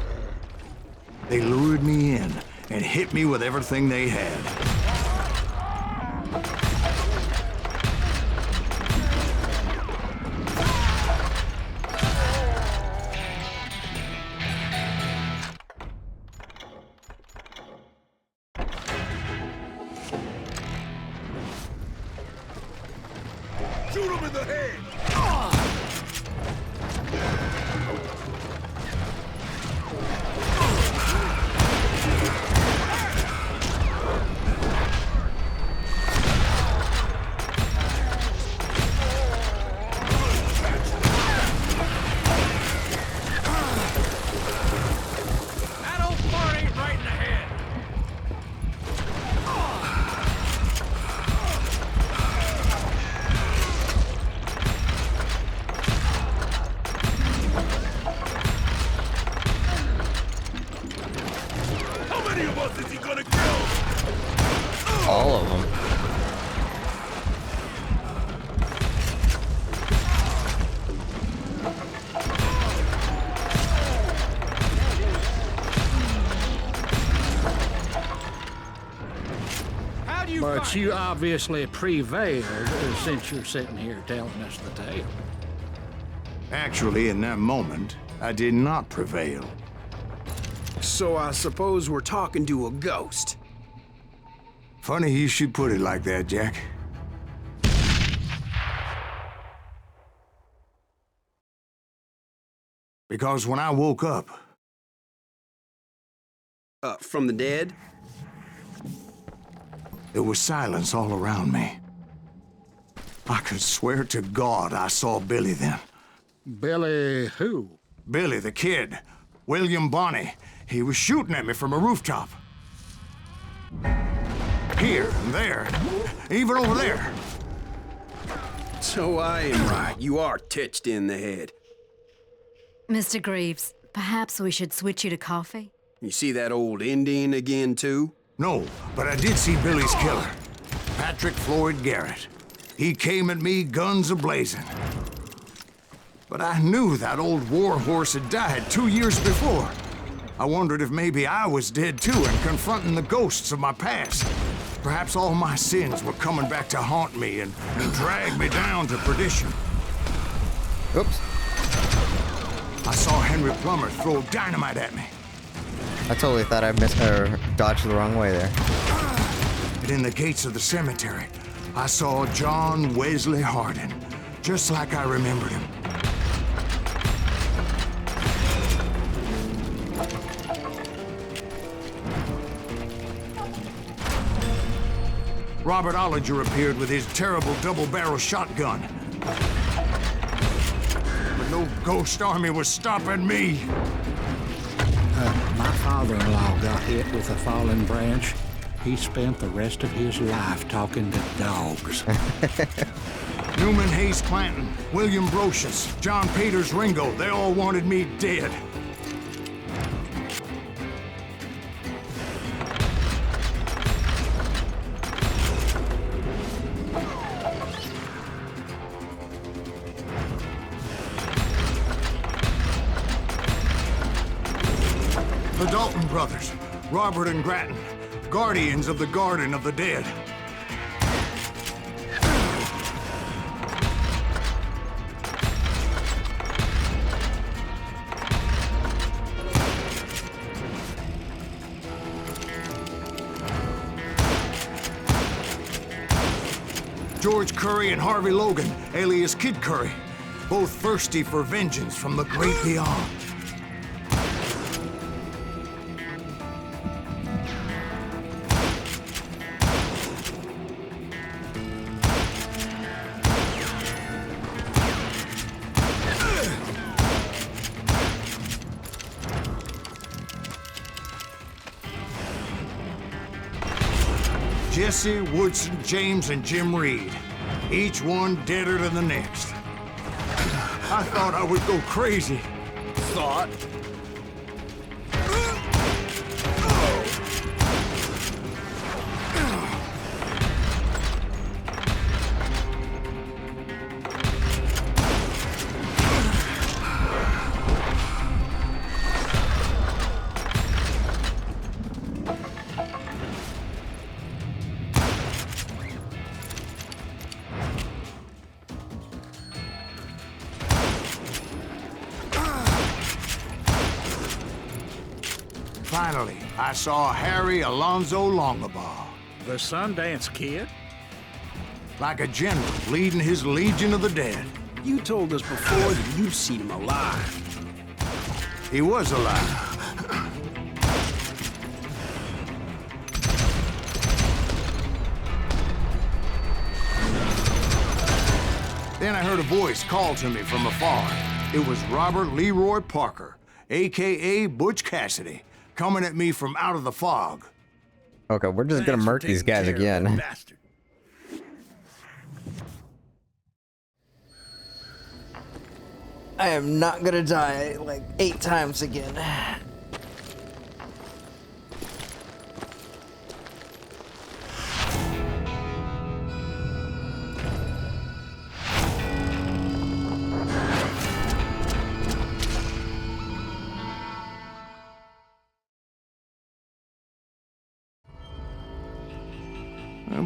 They lured me in and hit me with everything they had. Shoot him in the head! That old fart ain't right in the head. How many of us is he gonna kill? All of them. How do you But fight? you obviously prevailed since you're sitting here telling us the tale. Actually, in that moment, I did not prevail. So I suppose we're talking to a ghost. Funny you should put it like that, Jack. Because when I woke up, From the dead? there was silence all around me. I could swear to God I saw Billy then. Billy who? Billy the Kid, William Bonney. He was shooting at me from a rooftop. Here and there, even over there. So I am right. You are touched in the head. Mr. Greaves, perhaps we should switch you to coffee? You see that old Indian again, too? No, but I did see Billy's killer, Patrick Floyd Garrett. He came at me guns a-blazing. But I knew that old war horse had died 2 years before. I wondered if maybe I was dead too and confronting the ghosts of my past. Perhaps all my sins were coming back to haunt me and drag me down to perdition. Oops. I saw Henry Plummer throw dynamite at me. I totally thought I missed or dodged the wrong way there. And in the gates of the cemetery, I saw John Wesley Hardin, just like I remembered him. Robert Ollinger appeared with his terrible double-barrel shotgun. But no ghost army was stopping me. My father-in-law got hit with a fallen branch. He spent the rest of his life talking to dogs. Newman Hayes Clanton, William Brocious, John Peters Ringo, they all wanted me dead. The Dalton brothers, Robert and Grattan, guardians of the Garden of the Dead. George Curry and Harvey Logan, alias Kid Curry, both thirsty for vengeance from the great beyond. Jesse, Woodson, James, and Jim Reed. Each one deader than the next. I thought I would go crazy. Thought? Finally, I saw Harry Alonzo Longabaugh. The Sundance Kid? Like a general leading his Legion of the Dead. You told us before that you've seen him alive. He was alive. Then I heard a voice call to me from afar. It was Robert Leroy Parker, a.k.a. Butch Cassidy, coming at me from out of the fog. Okay, we're just gonna murk these guys again. I am not gonna die like 8 times again.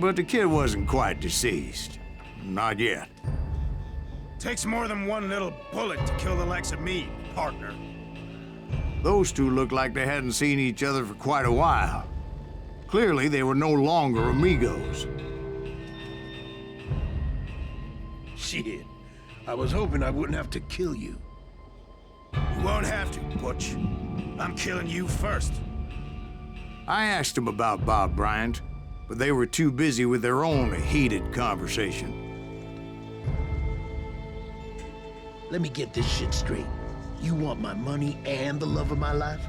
But the kid wasn't quite deceased. Not yet. Takes more than one little bullet to kill the likes of me, partner. Those two looked like they hadn't seen each other for quite a while. Clearly, they were no longer amigos. Shit. I was hoping I wouldn't have to kill you. You won't have to, Butch. I'm killing you first. I asked them about Bob Bryant, but they were too busy with their own heated conversation. Let me get this shit straight. You want my money and the love of my life?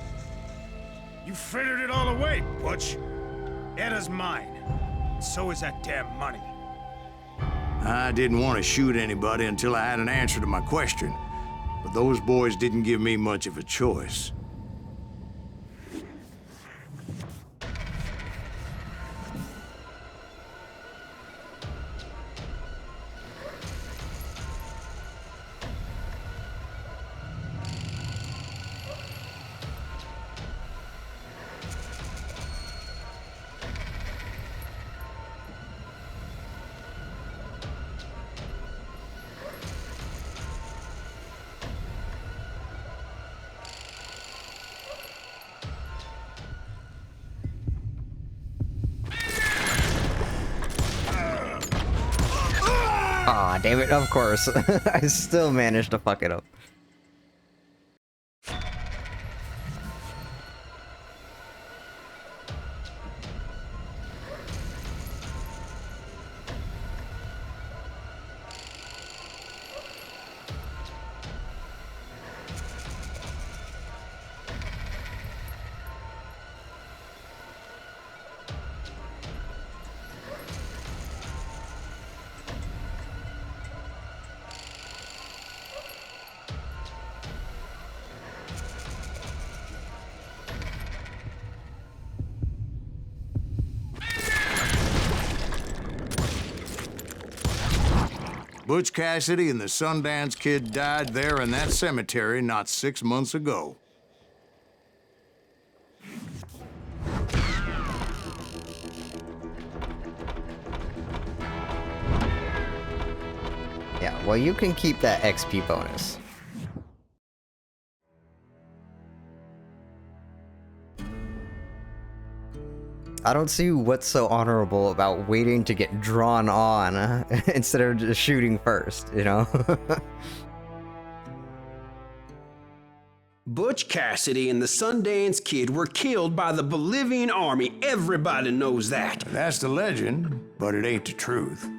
You frittered it all away, Butch. Etta's mine. So is that damn money. I didn't want to shoot anybody until I had an answer to my question, but those boys didn't give me much of a choice. Aw, damn it, of course. I still managed to fuck it up. Butch Cassidy and the Sundance Kid died there in that cemetery not 6 months ago. Yeah, well, you can keep that XP bonus. I don't see what's so honorable about waiting to get drawn on instead of just shooting first, you know? Butch Cassidy and the Sundance Kid were killed by the Bolivian army. Everybody knows that. That's the legend, but it ain't the truth.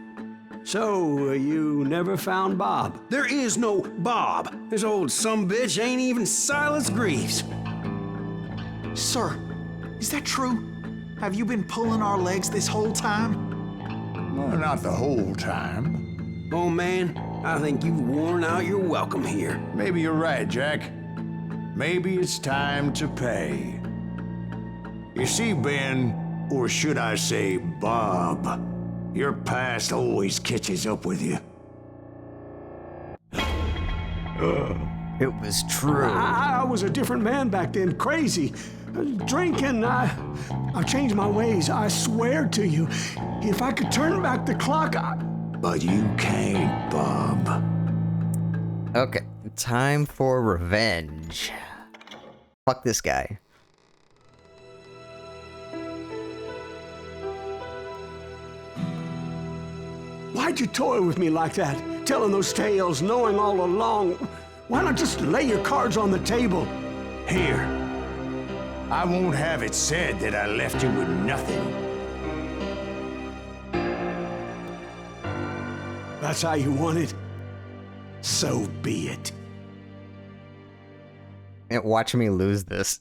So, you never found Bob? There is no Bob. This old sumbitch ain't even Silas Greaves. Sir, is that true? Have you been pulling our legs this whole time? Well, not the whole time. Oh man, I think you've worn out your welcome here. Maybe you're right, Jack. Maybe it's time to pay. You see, Ben, or should I say Bob, your past always catches up with you. It was true. I was a different man back then, crazy. Drinking, I've changed my ways, I swear to you. If I could turn back the clock, But you can't, Bob. Okay, time for revenge. Fuck this guy. Why'd you toy with me like that? Telling those tales, knowing all along. Why not just lay your cards on the table? Here. I won't have it said that I left you with nothing. That's how you want it? So be it. And watch me lose this.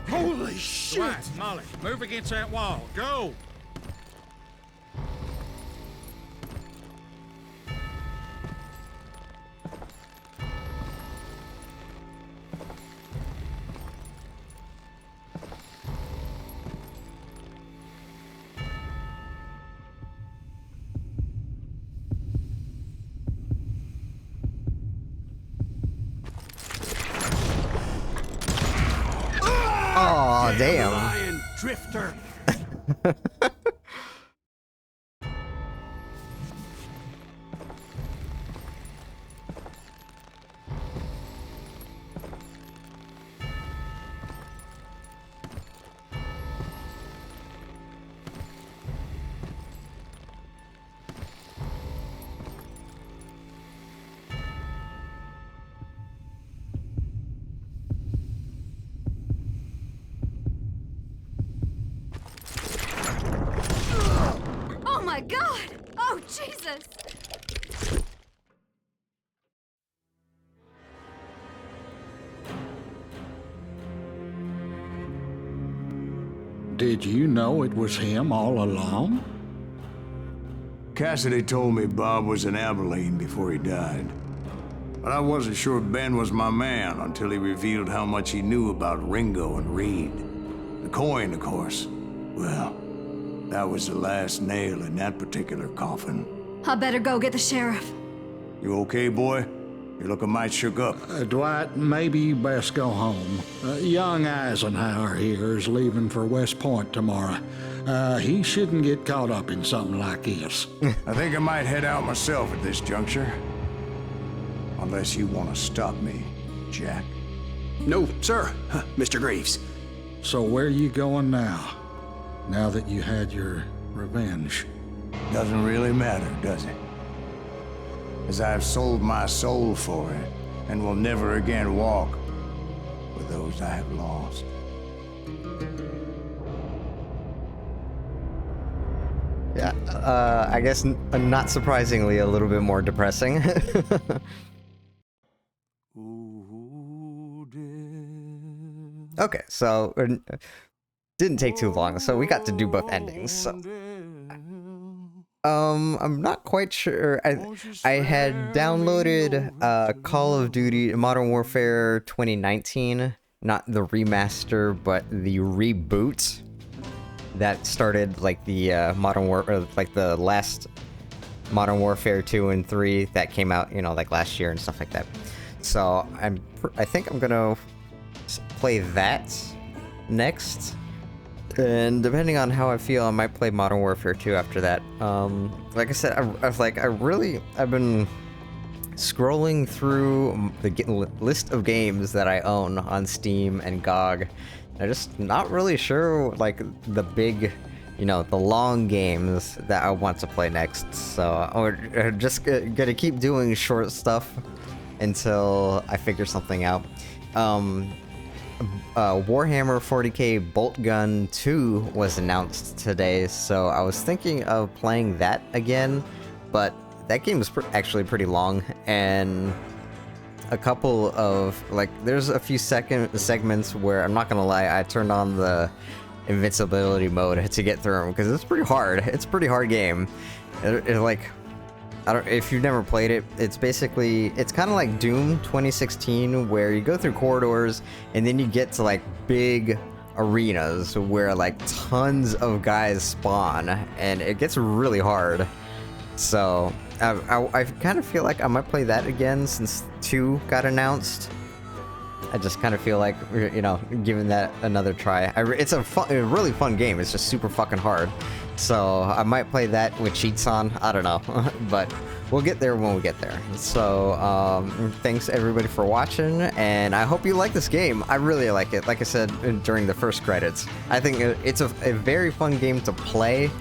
Holy shit! Right, Molly, move against that wall. Go! Aw, damn. Lion drifter. Oh my God! Oh, Jesus! Did you know it was him all along? Cassidy told me Bob was in Abilene before he died. But I wasn't sure Ben was my man until he revealed how much he knew about Ringo and Reed. The coin, of course. Well, that was the last nail in that particular coffin. I better go get the sheriff. You okay, boy? You're looking mighty shook up. Dwight, maybe you best go home. Young Eisenhower here is leaving for West Point tomorrow. He shouldn't get caught up in something like this. I think I might head out myself at this juncture. Unless you want to stop me, Jack. No, sir, Mr. Greaves. So where you going now? Now that you had your revenge? Doesn't really matter, does it? As I've sold my soul for it, and will never again walk with those I have lost. Yeah, I guess not surprisingly a little bit more depressing. Okay, so didn't take too long, so we got to do both endings. So. I'm not quite sure. I had downloaded Call of Duty Modern Warfare 2019, not the remaster, but the reboot that started like the Modern War, like the last Modern Warfare 2 and 3 that came out, you know, like last year and stuff like that. So I think I'm gonna play that next, and depending on how I feel, I might play Modern Warfare 2 after that. Like I said, I've been scrolling through the list of games that I own on Steam and GOG. I'm just not really sure, like, the big, you know, the long games that I want to play next. So I'm just gonna keep doing short stuff until I figure something out. Warhammer 40k Bolt Gun 2 was announced today, so I was thinking of playing that again, but that game is actually pretty long, and a couple of, like, there's a few segments where, I'm not gonna lie, I turned on the invincibility mode to get through them, because it's pretty hard. It's a pretty hard game. Like, if you've never played it, it's basically, it's kind of like Doom 2016, where you go through corridors and then you get to like big arenas where like tons of guys spawn, and it gets really hard. So I kind of feel like I might play that again since 2 got announced. I just kind of feel like, you know, giving that another try. It's a really fun game. It's just super fucking hard. So I might play that with cheats on. I don't know. But we'll get there when we get there. So thanks everybody for watching, and I hope you like this game. I really like it. Like I said during the first credits, I think it's a very fun game to play,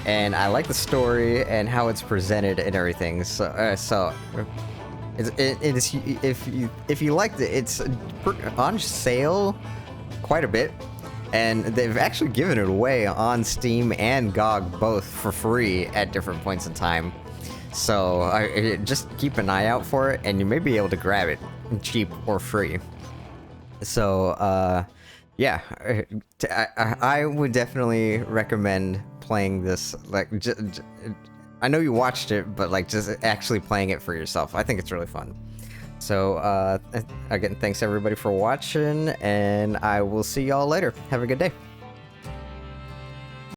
and I like the story and how it's presented and everything. So it is, if you liked it, it's on sale quite a bit, and they've actually given it away on Steam and GOG both for free at different points in time. So just keep an eye out for it, and you may be able to grab it cheap or free. So yeah, I would definitely recommend playing this. Like, I know you watched it, but like just actually playing it for yourself. I think it's really fun. So again, thanks everybody for watching, and I will see y'all later. Have a good day.